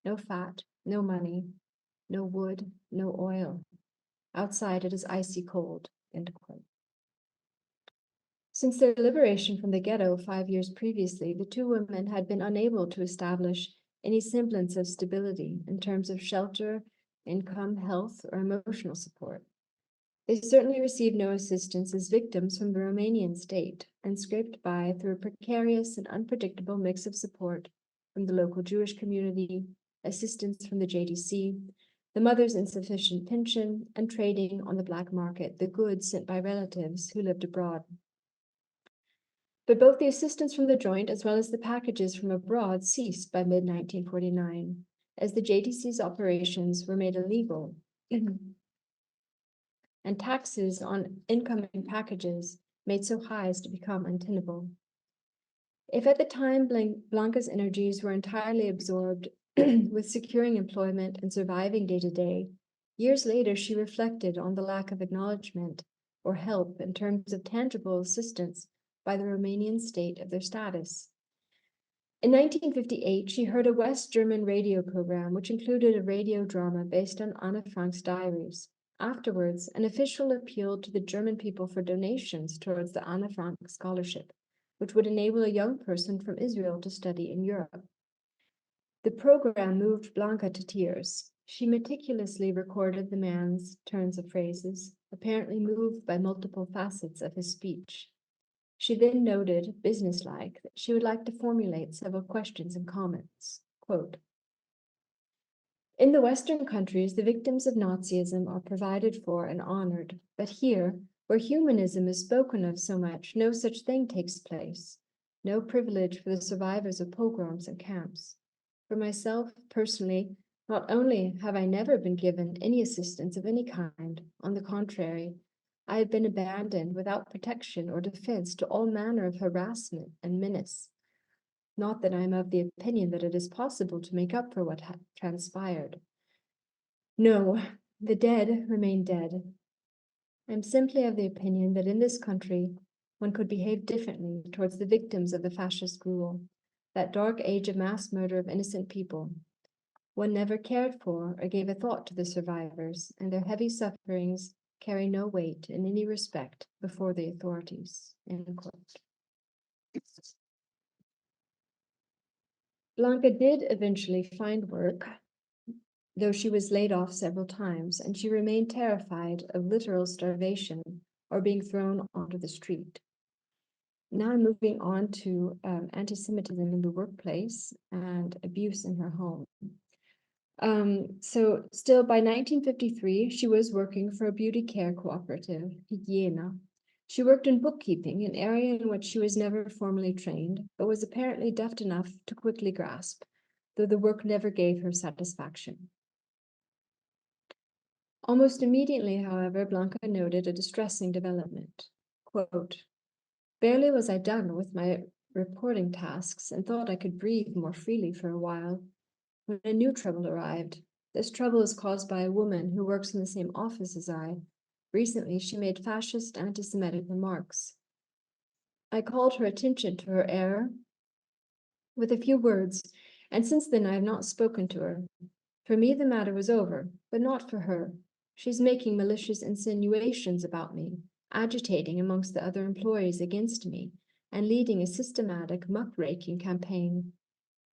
[SPEAKER 2] no fat, no money, no wood, no oil. Outside, it is icy cold," end quote. Since their liberation from the ghetto 5 years previously, the two women had been unable to establish any semblance of stability in terms of shelter, income, health, or emotional support. They certainly received no assistance as victims from the Romanian state and scraped by through a precarious and unpredictable mix of support from the local Jewish community, assistance from the JDC, the mother's insufficient pension, and trading on the black market the goods sent by relatives who lived abroad. But both the assistance from the joint as well as the packages from abroad ceased by mid-1949, as the JDC's operations were made illegal and taxes on incoming packages made so high as to become untenable. If at the time Blanca's energies were entirely absorbed with securing employment and surviving day to day, years later she reflected on the lack of acknowledgement or help in terms of tangible assistance by the Romanian state of their status. In 1958, she heard a West German radio program which included a radio drama based on Anne Frank's diaries. Afterwards, an official appealed to the German people for donations towards the Anne Frank Scholarship, which would enable a young person from Israel to study in Europe. The program moved Blanca to tears. She meticulously recorded the man's turns of phrases, apparently moved by multiple facets of his speech. She then noted, businesslike, that she would like to formulate several questions and comments. Quote, "In the Western countries, the victims of Nazism are provided for and honored, but here, where humanism is spoken of so much, no such thing takes place. No privilege for the survivors of pogroms and camps. For myself, personally, not only have I never been given any assistance of any kind, on the contrary, I have been abandoned without protection or defense to all manner of harassment and menace. Not that I am of the opinion that it is possible to make up for what transpired. No, the dead remain dead. I am simply of the opinion that in this country, one could behave differently towards the victims of the fascist rule, that dark age of mass murder of innocent people. One never cared for or gave a thought to the survivors, and their heavy sufferings carry no weight in any respect before the authorities." End quote. Blanca did eventually find work, though she was laid off several times, and she remained terrified of literal starvation or being thrown onto the street. Now I'm moving on to anti-Semitism in the workplace and abuse in her home. So still by 1953, she was working for a beauty care cooperative, Hygiena. She worked in bookkeeping, an area in which she was never formally trained, but was apparently deft enough to quickly grasp, though the work never gave her satisfaction. Almost immediately, however, Blanca noted a distressing development. Quote, "Barely was I done with my reporting tasks and thought I could breathe more freely for a while, when a new trouble arrived. This trouble is caused by a woman who works in the same office as I. Recently, she made fascist anti-Semitic remarks. I called her attention to her error with a few words, and since then I have not spoken to her. For me, the matter was over, but not for her. She's making malicious insinuations about me, agitating amongst the other employees against me, and leading a systematic muckraking campaign.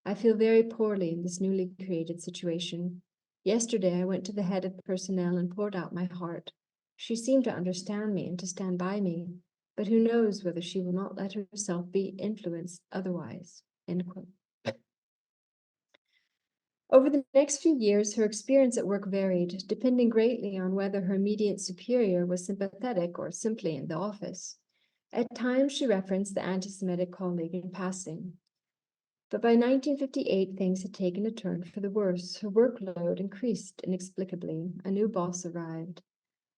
[SPEAKER 2] I feel very poorly in this newly created situation. Yesterday, I went to the head of personnel and poured out my heart. She seemed to understand me and to stand by me, but who knows whether she will not let herself be influenced otherwise." End quote. Over the next few years, her experience at work varied, depending greatly on whether her immediate superior was sympathetic or simply in the office. At times, she referenced the anti-Semitic colleague in passing. But by 1958, things had taken a turn for the worse. Her workload increased inexplicably. A new boss arrived.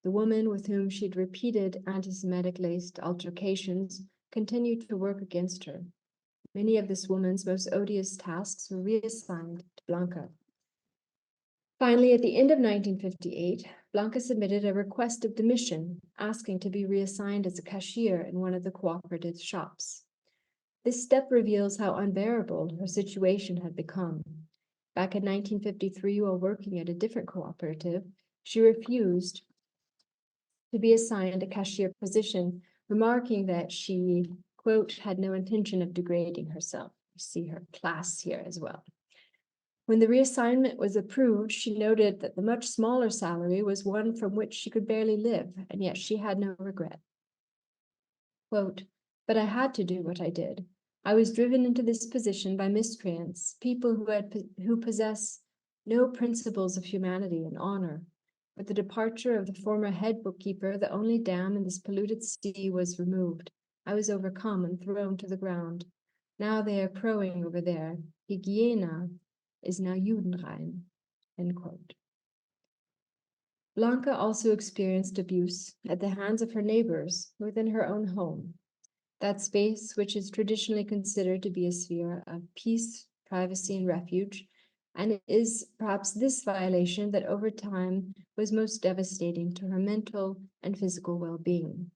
[SPEAKER 2] The woman with whom she'd repeated anti-Semitic laced altercations continued to work against her. Many of this woman's most odious tasks were reassigned to Blanca. Finally, at the end of 1958, Blanca submitted a request of demission, asking to be reassigned as a cashier in one of the cooperative shops. This step reveals how unbearable her situation had become. Back in 1953, while working at a different cooperative, she refused to be assigned a cashier position, remarking that she, quote, had no intention of degrading herself. You see her class here as well. When the reassignment was approved, she noted that the much smaller salary was one from which she could barely live, and yet she had no regret. Quote, but I had to do what I did. I was driven into this position by miscreants, people who possess no principles of humanity and honor. With the departure of the former head bookkeeper, the only dam in this polluted sea was removed. I was overcome and thrown to the ground. Now they are crowing over there. Hygiena is now Judenrein, end quote. Blanca also experienced abuse at the hands of her neighbors within her own home. That space, which is traditionally considered to be a sphere of peace, privacy, and refuge, and it is perhaps this violation that over time was most devastating to her mental and physical well-being.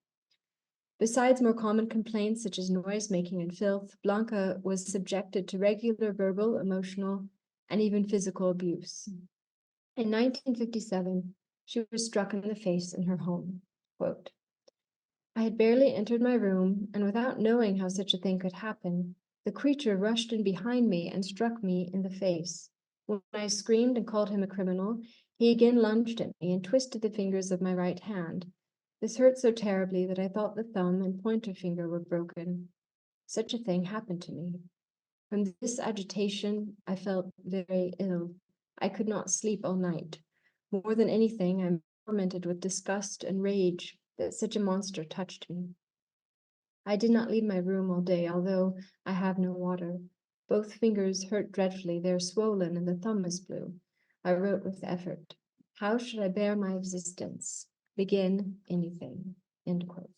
[SPEAKER 2] Besides more common complaints such as noise-making and filth, Blanca was subjected to regular verbal, emotional, and even physical abuse. In 1957, she was struck in the face in her home. Quote, I had barely entered my room, and without knowing how such a thing could happen, the creature rushed in behind me and struck me in the face. When I screamed and called him a criminal, he again lunged at me and twisted the fingers of my right hand. This hurt so terribly that I thought the thumb and pointer finger were broken. Such a thing happened to me. From this agitation, I felt very ill. I could not sleep all night. More than anything, I'm tormented with disgust and rage that such a monster touched me. I did not leave my room all day, although I have no water. Both fingers hurt dreadfully. They are swollen and the thumb is blue. I wrote with effort. How should I bear my existence? Begin anything. End quote.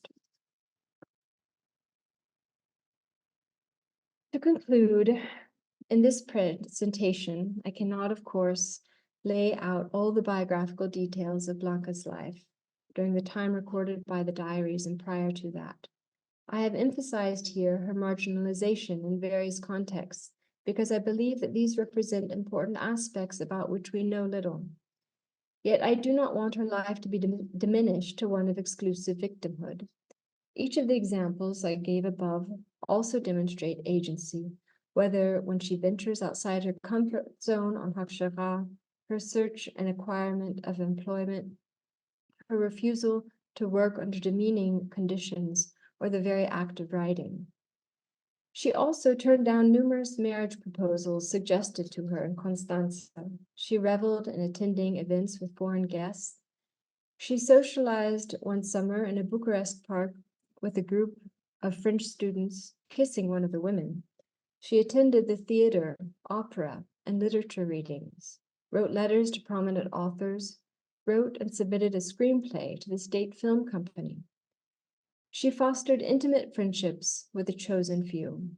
[SPEAKER 2] To conclude, in this presentation, I cannot, of course, lay out all the biographical details of Blanca's life during the time recorded by the diaries and prior to that. I have emphasized here her marginalization in various contexts because I believe that these represent important aspects about which we know little. Yet I do not want her life to be diminished to one of exclusive victimhood. Each of the examples I gave above also demonstrate agency, whether when she ventures outside her comfort zone on Hakshara, her search and acquirement of employment, her refusal to work under demeaning conditions, or the very act of writing. She also turned down numerous marriage proposals suggested to her in Constanza. She reveled in attending events with foreign guests. She socialized one summer in a Bucharest park with a group of French students, kissing one of the women. She attended the theater, opera, and literature readings, wrote letters to prominent authors, wrote and submitted a screenplay to the State Film Company. She fostered intimate friendships with a chosen few.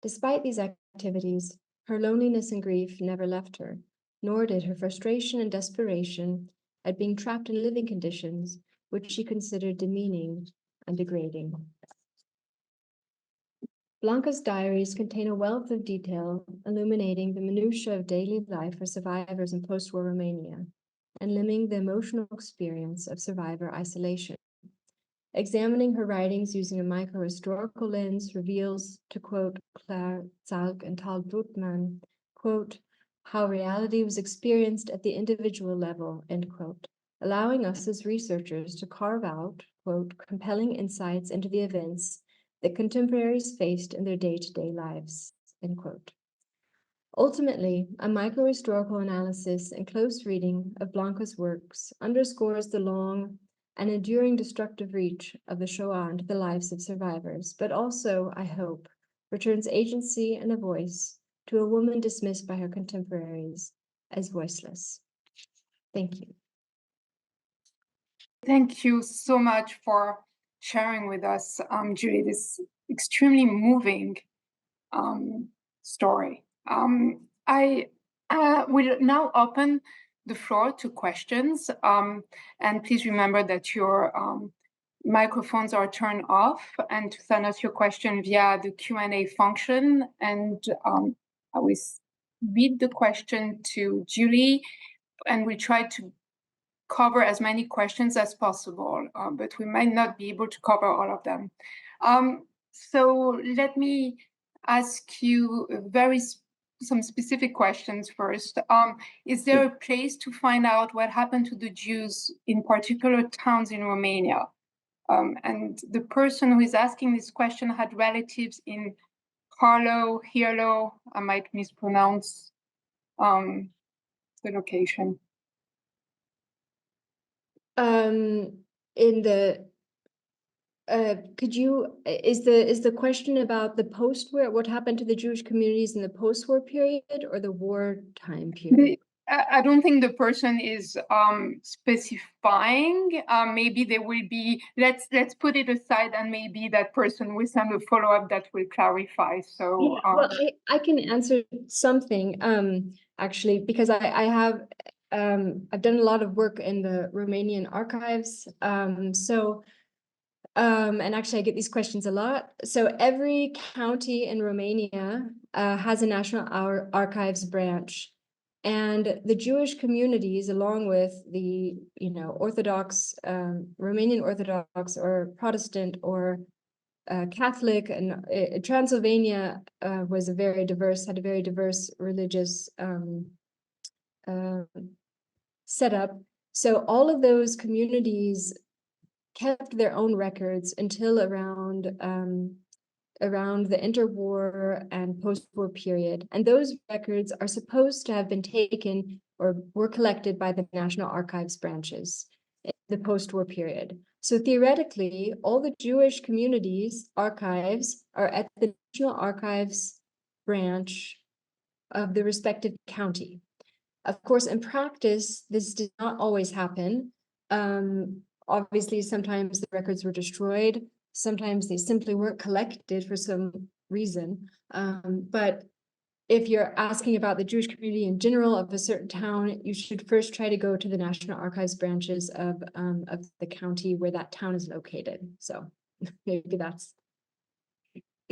[SPEAKER 2] Despite these activities, her loneliness and grief never left her, nor did her frustration and desperation at being trapped in living conditions which she considered demeaning and degrading. Blanca's diaries contain a wealth of detail illuminating the minutiae of daily life for survivors in post-war Romania and limning the emotional experience of survivor isolation. Examining her writings using a microhistorical lens reveals, to quote Claire Zalk and Tal Brutman, quote, how reality was experienced at the individual level, end quote, allowing us as researchers to carve out, quote, compelling insights into the events that contemporaries faced in their day-to-day lives, end quote. Ultimately, a microhistorical analysis and close reading of Blanca's works underscores the long and enduring destructive reach of the Shoah into the lives of survivors, but also, I hope, returns agency and a voice to a woman dismissed by her contemporaries as voiceless. Thank you.
[SPEAKER 1] Thank you so much for sharing with us, Julie, this extremely moving story. I will now open the floor to questions, and please remember that your microphones are turned off, and to send us your question via the Q&A function. And I will read the question to Julie, and we try to cover as many questions as possible, but we might not be able to cover all of them. So let me ask you some specific questions first. Is there a place to find out what happened to the Jews in particular towns in Romania? And the person who is asking this question had relatives in Harlow, Hierlo, I might mispronounce the location.
[SPEAKER 2] In the is the question about the post-war, what happened to the Jewish communities in the post-war period or the wartime period?
[SPEAKER 1] I don't think the person is specifying. Maybe there will be, let's put it aside, and maybe that person will send a follow-up that will clarify. So
[SPEAKER 2] well, I can answer something actually, because I have I've done a lot of work in the Romanian archives. And actually I get these questions a lot. So every county in Romania has a National Archives branch. And the Jewish communities, along with the, Orthodox, Romanian Orthodox or Protestant or Catholic, and Transylvania had a very diverse religious setup. So all of those communities kept their own records until around the interwar and post-war period. And those records are supposed to have been taken or were collected by the National Archives branches in the post-war period. So theoretically, all the Jewish communities' archives are at the National Archives branch of the respective county. Of course, in practice, this did not always happen. Obviously, sometimes the records were destroyed. Sometimes they simply weren't collected for some reason. But if you're asking about the Jewish community in general of a certain town, you should first try to go to the National Archives branches of the county where that town is located. So maybe that's.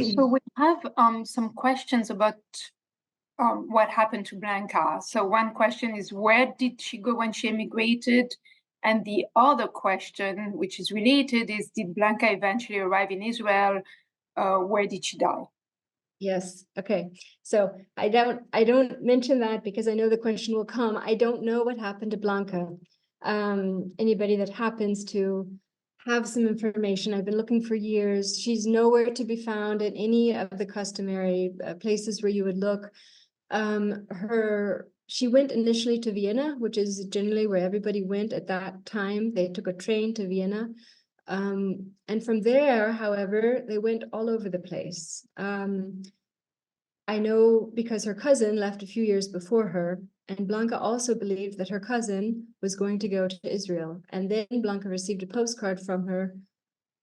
[SPEAKER 1] So we have some questions about what happened to Blanca. So one question is, where did she go when she emigrated? And the other question, which is related, is, did Blanca eventually arrive in Israel? Where did she die?
[SPEAKER 2] Yes. Okay. So I don't mention that because I know the question will come. I don't know what happened to Blanca. Anybody that happens to have some information, I've been looking for years. She's nowhere to be found in any of the customary places where you would look. She went initially to Vienna, which is generally where everybody went at that time. They took a train to Vienna. And from there, however, they went all over the place. I know because her cousin left a few years before her, and Blanca also believed that her cousin was going to go to Israel. And then Blanca received a postcard from her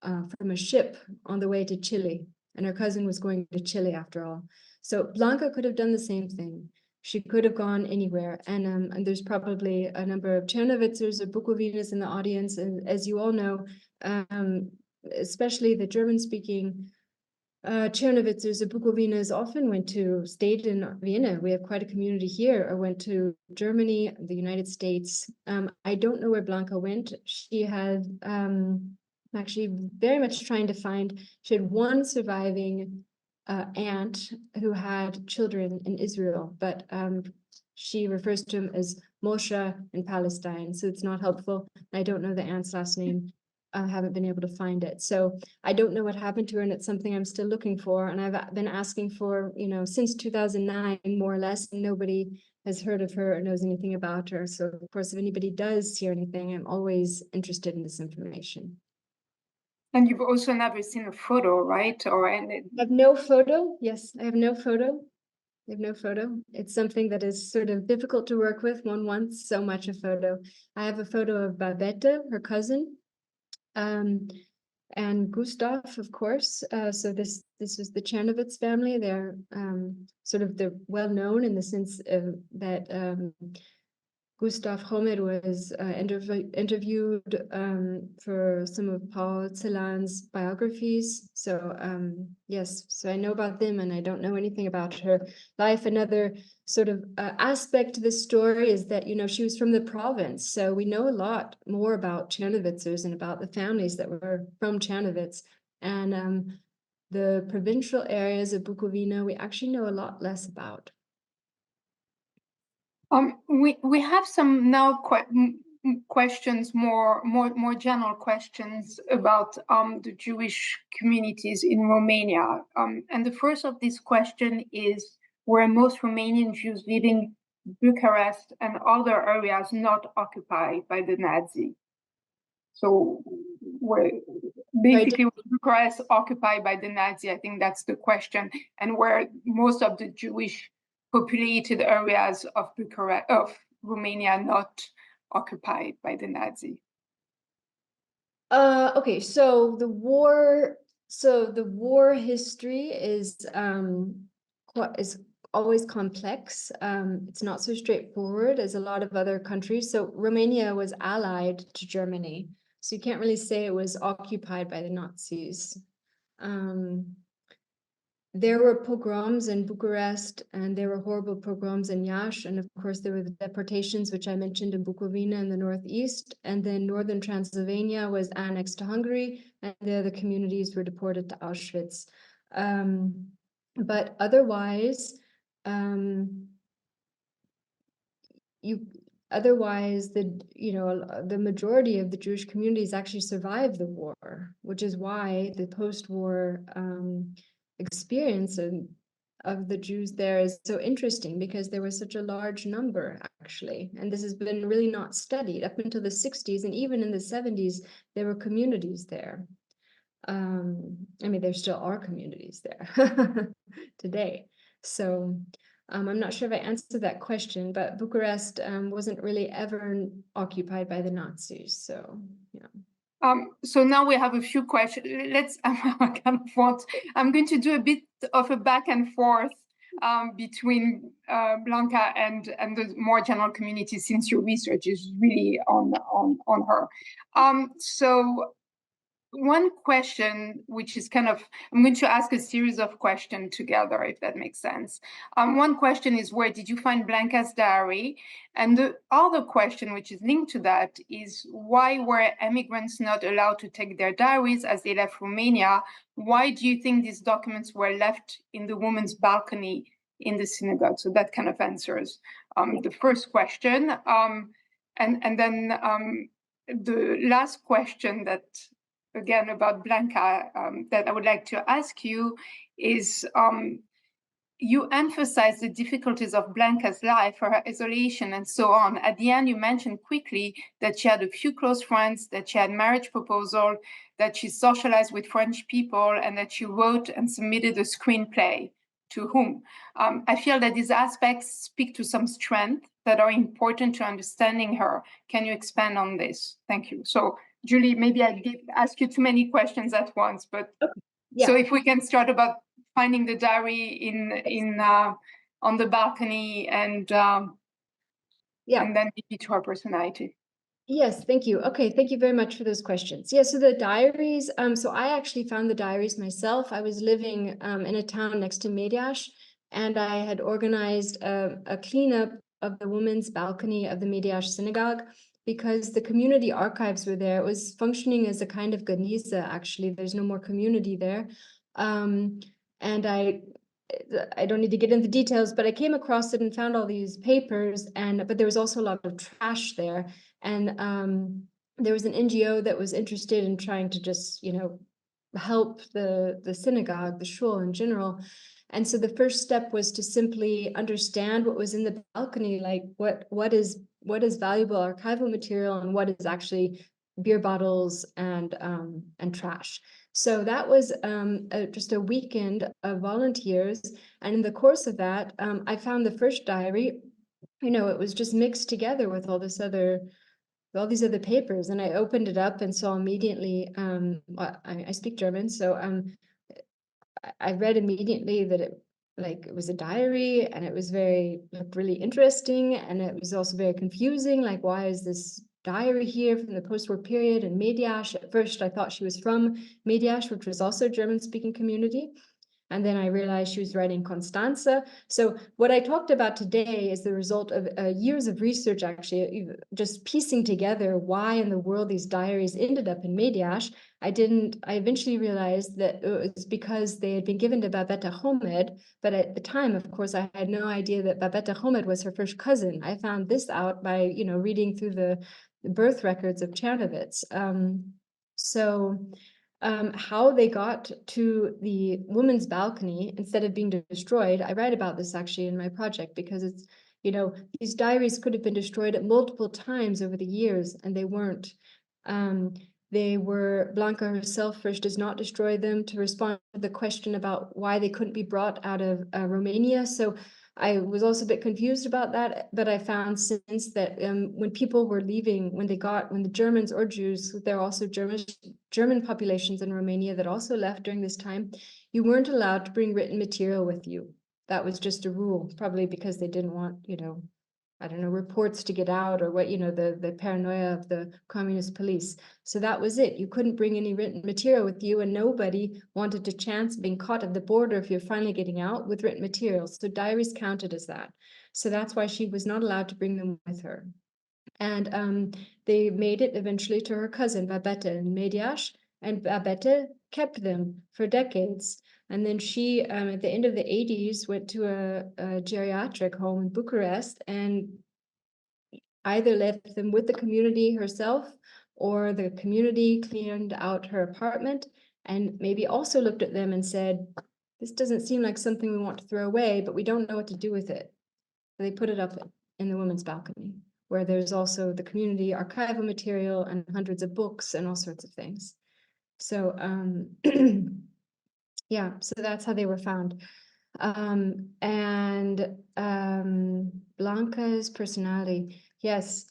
[SPEAKER 2] from a ship on the way to Chile, and her cousin was going to Chile after all. So Blanca could have done the same thing. She could have gone anywhere, and there's probably a number of Chernovitzers or Bukovinas in the audience, and as you all know, especially the German-speaking Chernovitzers or Bukovinas often stayed in Vienna. We have quite a community here, or went to Germany, the United States. I don't know where Blanca went. She had actually very much trying to find, she had one surviving aunt who had children in Israel, but she refers to him as Moshe in Palestine, so it's not helpful. I don't know the aunt's last name. I haven't been able to find it. So I don't know what happened to her, and it's something I'm still looking for. And I've been asking for, since 2009, more or less, and nobody has heard of her or knows anything about her. So of course, if anybody does hear anything, I'm always interested in this information.
[SPEAKER 1] And you've also never seen a photo, right?
[SPEAKER 2] I have no photo. Yes, I have no photo. I have no photo. It's something that is sort of difficult to work with. One wants so much a photo. I have a photo of Babette, her cousin. and Gustav, of course. So this is the Chernovitz family. They're they're well known in the sense that Gustav Homer was interviewed for some of Paul Celan's biographies. So yes, so I know about them, and I don't know anything about her life. Another sort of aspect to this story is that, you know, she was from the province. So we know a lot more about Chernovitzers and about the families that were from Chernovitz. And the provincial areas of Bukovina, we actually know a lot less about.
[SPEAKER 1] We have some now questions, more general questions about the Jewish communities in Romania. And the first of this question is, were most Romanian Jews living Bucharest and other areas not occupied by the Nazi? So were basically Bucharest occupied by the Nazi? I think that's the question. And where most of the Jewish populated areas of Bucharest, of Romania, not occupied by the Nazi?
[SPEAKER 2] Okay, so the war history is always complex. It's not so straightforward as a lot of other countries. So Romania was allied to Germany, so you can't really say it was occupied by the Nazis. There were pogroms in Bucharest, and there were horrible pogroms in Iași, and of course there were the deportations, which I mentioned, in Bukovina in the northeast, and then northern Transylvania was annexed to Hungary, and the other communities were deported to Auschwitz. But otherwise, the majority of the Jewish communities actually survived the war, which is why the post-war experience of the Jews there is so interesting, because there was such a large number, actually, and this has been really not studied up until the 60s, and even in the 70s there were communities there. I mean, there still are communities there today. So I'm not sure if I answered that question, but Bucharest wasn't really ever occupied by the Nazis. So yeah.
[SPEAKER 1] So now we have a few questions. I'm going to do a bit of a back and forth between Blanca and the more general community, since your research is really on her. So one question, which is kind of, I'm going to ask a series of questions together, if that makes sense. One question is, where did you find Blanca's diary? And the other question, which is linked to that, is why were immigrants not allowed to take their diaries as they left Romania? Why do you think these documents were left in the woman's balcony in the synagogue? So that kind of answers the first question. And then the last question that, again, about Blanca, that I would like to ask you is, you emphasize the difficulties of Blanca's life, her isolation, and so on. At the end, you mentioned quickly that she had a few close friends, that she had marriage proposal, that she socialized with French people, and that she wrote and submitted a screenplay. To whom? I feel that these aspects speak to some strength that are important to understanding her. Can you expand on this? Thank you. So, Julie, maybe I did ask you too many questions at once, but yeah. So if we can start about finding the diary in on the balcony, and and then maybe to her personality.
[SPEAKER 2] Yes, thank you. Okay, thank you very much for those questions. Yeah, so the diaries, so I actually found the diaries myself. I was living in a town next to Mediaș, and I had organized a cleanup of the women's balcony of the Mediaș synagogue, because the community archives were there. It was functioning as a kind of Geniza, actually. There's no more community there. And I don't need to get into details, but I came across it and found all these papers, but there was also a lot of trash there. And there was an NGO that was interested in trying to just, help the synagogue, the shul in general. And so the first step was to simply understand what was in the balcony, like what is valuable archival material and what is actually beer bottles and trash. So that was just a weekend of volunteers. And in the course of that, I found the first diary. It was just mixed together with all this other all these other papers, and I opened it up and saw immediately, I speak German, so I read immediately that it was a diary, and it was looked really interesting, and it was also very confusing. Like, why is this diary here from the post-war period in Mediasch? At first, I thought she was from Mediasch, which was also a German-speaking community. And then I realized she was writing Constanza. So what I talked about today is the result of years of research, actually, just piecing together why in the world these diaries ended up in Mediasch. I eventually realized that it was because they had been given to Babette Homed, but at the time, of course, I had no idea that Babette Homed was her first cousin. I found this out by, reading through the birth records of Czernowitz. How they got to the woman's balcony instead of being destroyed, I write about this actually in my project, because it's, these diaries could have been destroyed at multiple times over the years, and they weren't. Blanca herself first does not destroy them to respond to the question about why they couldn't be brought out of Romania. So I was also a bit confused about that, but I found since that when people were leaving, when the Germans or Jews, there are also German populations in Romania that also left during this time, you weren't allowed to bring written material with you. That was just a rule, probably because they didn't want, I don't know, reports to get out, or what, the paranoia of the communist police. So that was it. You couldn't bring any written material with you, and nobody wanted to chance being caught at the border if you're finally getting out with written materials. So diaries counted as that. So that's why she was not allowed to bring them with her. And they made it eventually to her cousin, Babette, in Mediasch, and Babette kept them for decades. And then she, at the end of the 80s, went to a geriatric home in Bucharest and either left them with the community herself, or the community cleaned out her apartment and maybe also looked at them and said, this doesn't seem like something we want to throw away, but we don't know what to do with it. So they put it up in the women's balcony, where there's also the community archival material and hundreds of books and all sorts of things. So yeah, so that's how they were found. Blanca's personality, yes.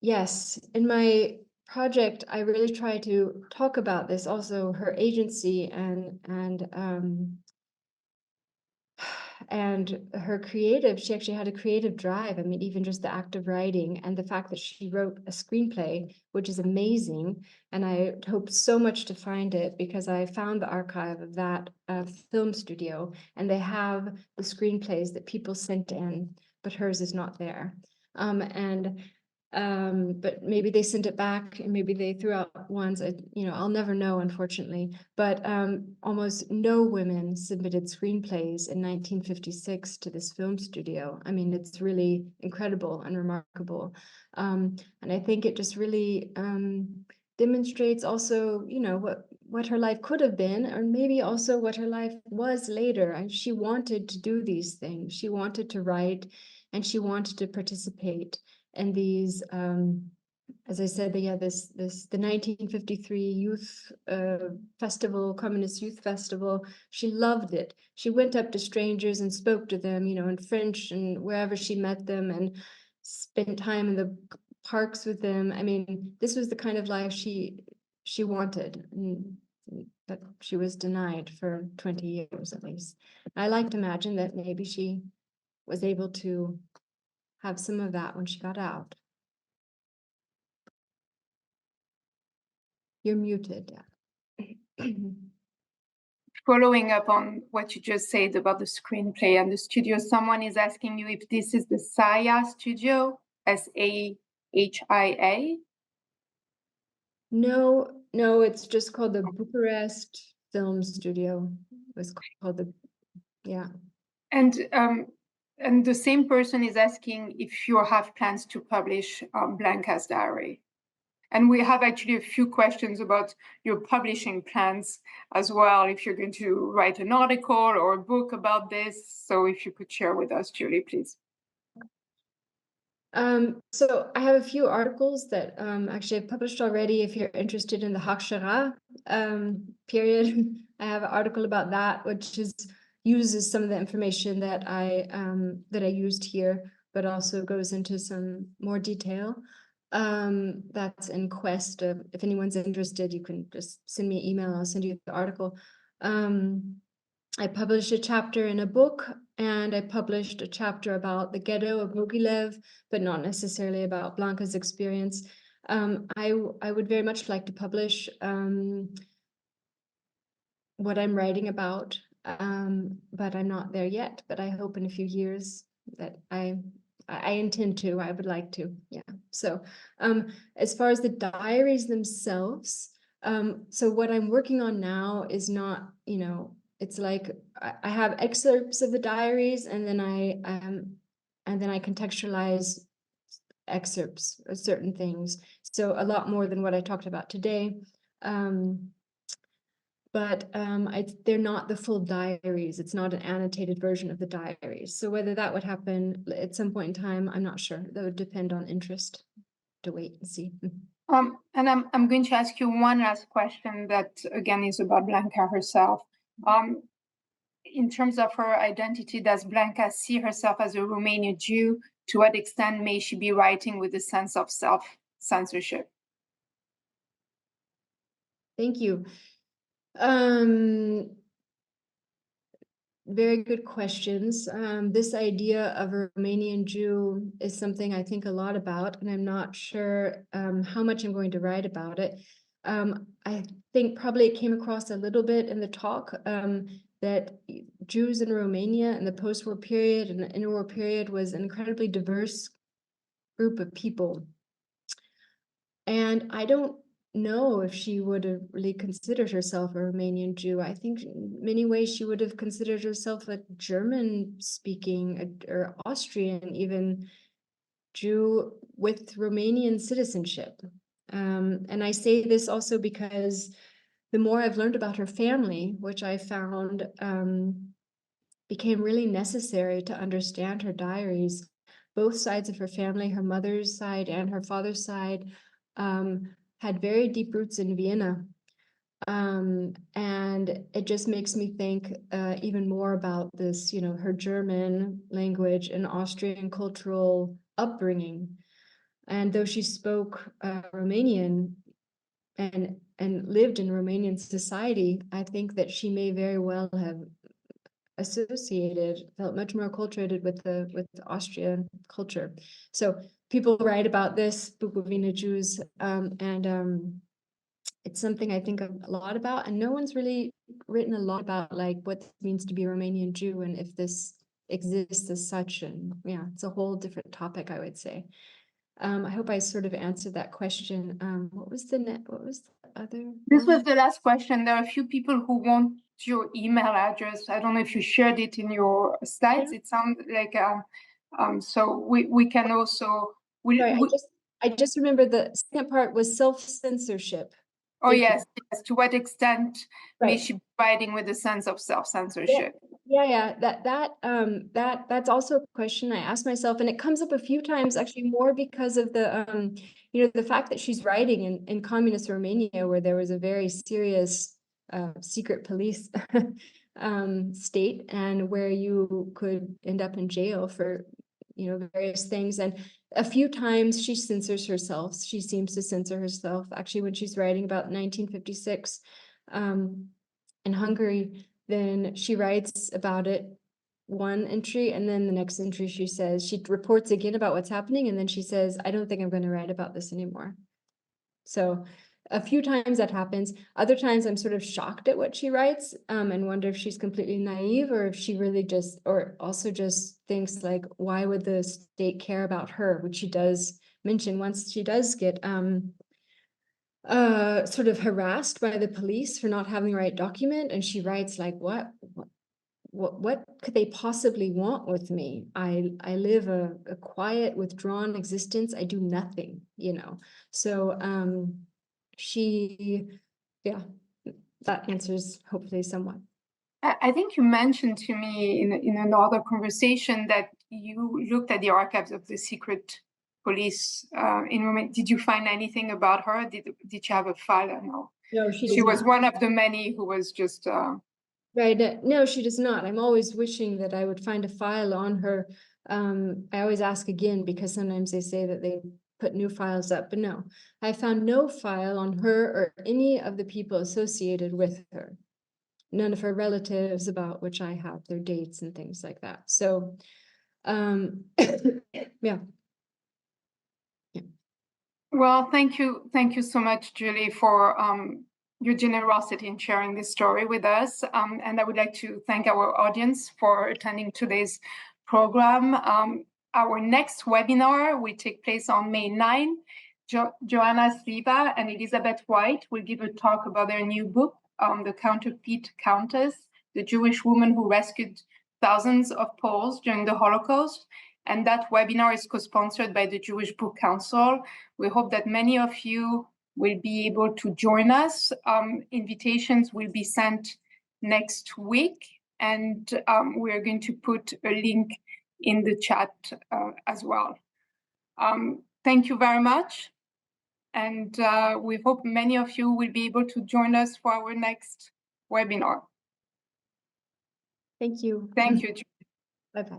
[SPEAKER 2] Yes, in my project, I really try to talk about this, also her agency and her creative. She actually had a creative drive. I mean, even just the act of writing, and the fact that she wrote a screenplay, which is amazing. And I hope so much to find it, because I found the archive of that film studio, and they have the screenplays that people sent in, but hers is not there. But maybe they sent it back, and maybe they threw out ones. I'll never know, unfortunately. But almost no women submitted screenplays in 1956 to this film studio. I mean, it's really incredible and remarkable. And I think it just really demonstrates also, what her life could have been, or maybe also what her life was later. And she wanted to do these things. She wanted to write, and she wanted to participate. And these, as I said, the 1953 youth festival, Communist Youth Festival, she loved it. She went up to strangers and spoke to them, in French and wherever she met them, and spent time in the parks with them. I mean, this was the kind of life she wanted, but she was denied for 20 years at least. I like to imagine that maybe she was able to have some of that when she got out. You're muted.
[SPEAKER 1] Following up on what you just said about the screenplay and the studio, someone is asking you if this is the Saya studio, Sahia?
[SPEAKER 2] No, it's just called the Bucharest Film Studio. It was called yeah.
[SPEAKER 1] And the same person is asking if you have plans to publish Blanca's diary. And we have actually a few questions about your publishing plans as well, if you're going to write an article or a book about this. So if you could share with us, Julie, please.
[SPEAKER 2] So I have a few articles that actually I've published already. If you're interested in the Hakshara period, I have an article about that, which uses some of the information that I used here. but also goes into some more detail. That's in Quest. If anyone's interested, you can just send me an email. I'll send you the article. I published a chapter in a book, and I published a chapter about the ghetto of Mogilev, but not necessarily about Blanca's experience. I would very much like to publish what I'm writing about, but I'm not there yet. But I hope in a few years that I intend to. I would like to, yeah. So as far as the diaries themselves, so what I'm working on now is not, you know, it's like I have excerpts of the diaries, and then I contextualize excerpts of certain things. So a lot more than what I talked about today. But they're not the full diaries. It's not an annotated version of the diaries. So whether that would happen at some point in time, I'm not sure. That would depend on interest. To wait and see.
[SPEAKER 1] And I'm going to ask you one last question that again is about Blanca herself. In terms of her identity, does Blanca see herself as a Romanian Jew? To what extent may she be writing with a sense of self-censorship?
[SPEAKER 2] Thank you. Very good questions. This idea of a Romanian Jew is something I think a lot about, and I'm not sure how much I'm going to write about it. I think probably it came across a little bit in the talk that Jews in Romania in the post-war period and the interwar period was an incredibly diverse group of people. And I don't know if she would have really considered herself a Romanian Jew. I think in many ways she would have considered herself a German-speaking or Austrian, even Jew with Romanian citizenship. And I say this also because the more I've learned about her family, which I found became really necessary to understand her diaries, both sides of her family, her mother's side and her father's side, had very deep roots in Vienna. And it just makes me think even more about this, you know, her German language and Austrian cultural upbringing. And though she spoke Romanian and lived in Romanian society, I think that she may very well have felt much more acculturated with the Austrian culture. So people write about this, Bukovina Jews, and it's something I think a lot about, and no one's really written a lot about like what it means to be a Romanian Jew and if this exists as such. And yeah, it's a whole different topic, I would say. I hope I sort of answered that question. What was the other
[SPEAKER 1] This
[SPEAKER 2] one?
[SPEAKER 1] was the last question. There are a few people who want your email address. I don't know if you shared it in your slides.
[SPEAKER 2] Yeah.
[SPEAKER 1] It sounds like so we can also
[SPEAKER 2] Sorry, I just remember the second part was self-censorship.
[SPEAKER 1] Oh yes, yes. To what extent may
[SPEAKER 2] Right.
[SPEAKER 1] she be writing with a sense of self-censorship?
[SPEAKER 2] Yeah. That's also a question I asked myself, and it comes up a few times, actually more because of the you know, the fact that she's writing in communist Romania, where there was a very serious secret police state, and where you could end up in jail for, you know, various things. And a few times she censors herself. She seems to censor herself. Actually, when she's writing about 1956 in Hungary, then she writes about it one entry, and then the next entry she says, she reports again about what's happening, and then she says, I don't think I'm going to write about this anymore. So a few times that happens. Other times I'm sort of shocked at what she writes, and wonder if she's completely naive, or if she really just, or also just thinks like, why would the state care about her? Which she does mention once she does get sort of harassed by the police for not having the right document, and she writes like, what could they possibly want with me? I live a quiet, withdrawn existence. I do nothing, you know. So yeah, that answers hopefully somewhat.
[SPEAKER 1] I think you mentioned to me in another conversation that you looked at the archives of the secret police in Romania. Did you find anything about her? Did she have a file or no?
[SPEAKER 2] No, she
[SPEAKER 1] was
[SPEAKER 2] not.
[SPEAKER 1] one of the many who was just
[SPEAKER 2] Right. No, she does not. I'm always wishing that I would find a file on her. I always ask again because sometimes they say that they put new files up, but no, I found no file on her or any of the people associated with her. None of her relatives about which I have their dates and things like that. So, yeah.
[SPEAKER 1] Well, thank you so much, Julie, for your generosity in sharing this story with us. And I would like to thank our audience for attending today's program. Our next webinar will take place on May 9. Joanna Sliva and Elizabeth White will give a talk about their new book, The Counterfeit Countess, the Jewish woman who rescued thousands of Poles during the Holocaust. And that webinar is co-sponsored by the Jewish Book Council. We hope that many of you will be able to join us. Invitations will be sent next week, and we're going to put a link in the chat as well. Thank you very much. And we hope many of you will be able to join us for our next webinar.
[SPEAKER 2] Thank you.
[SPEAKER 1] Thank you.
[SPEAKER 2] Bye-bye.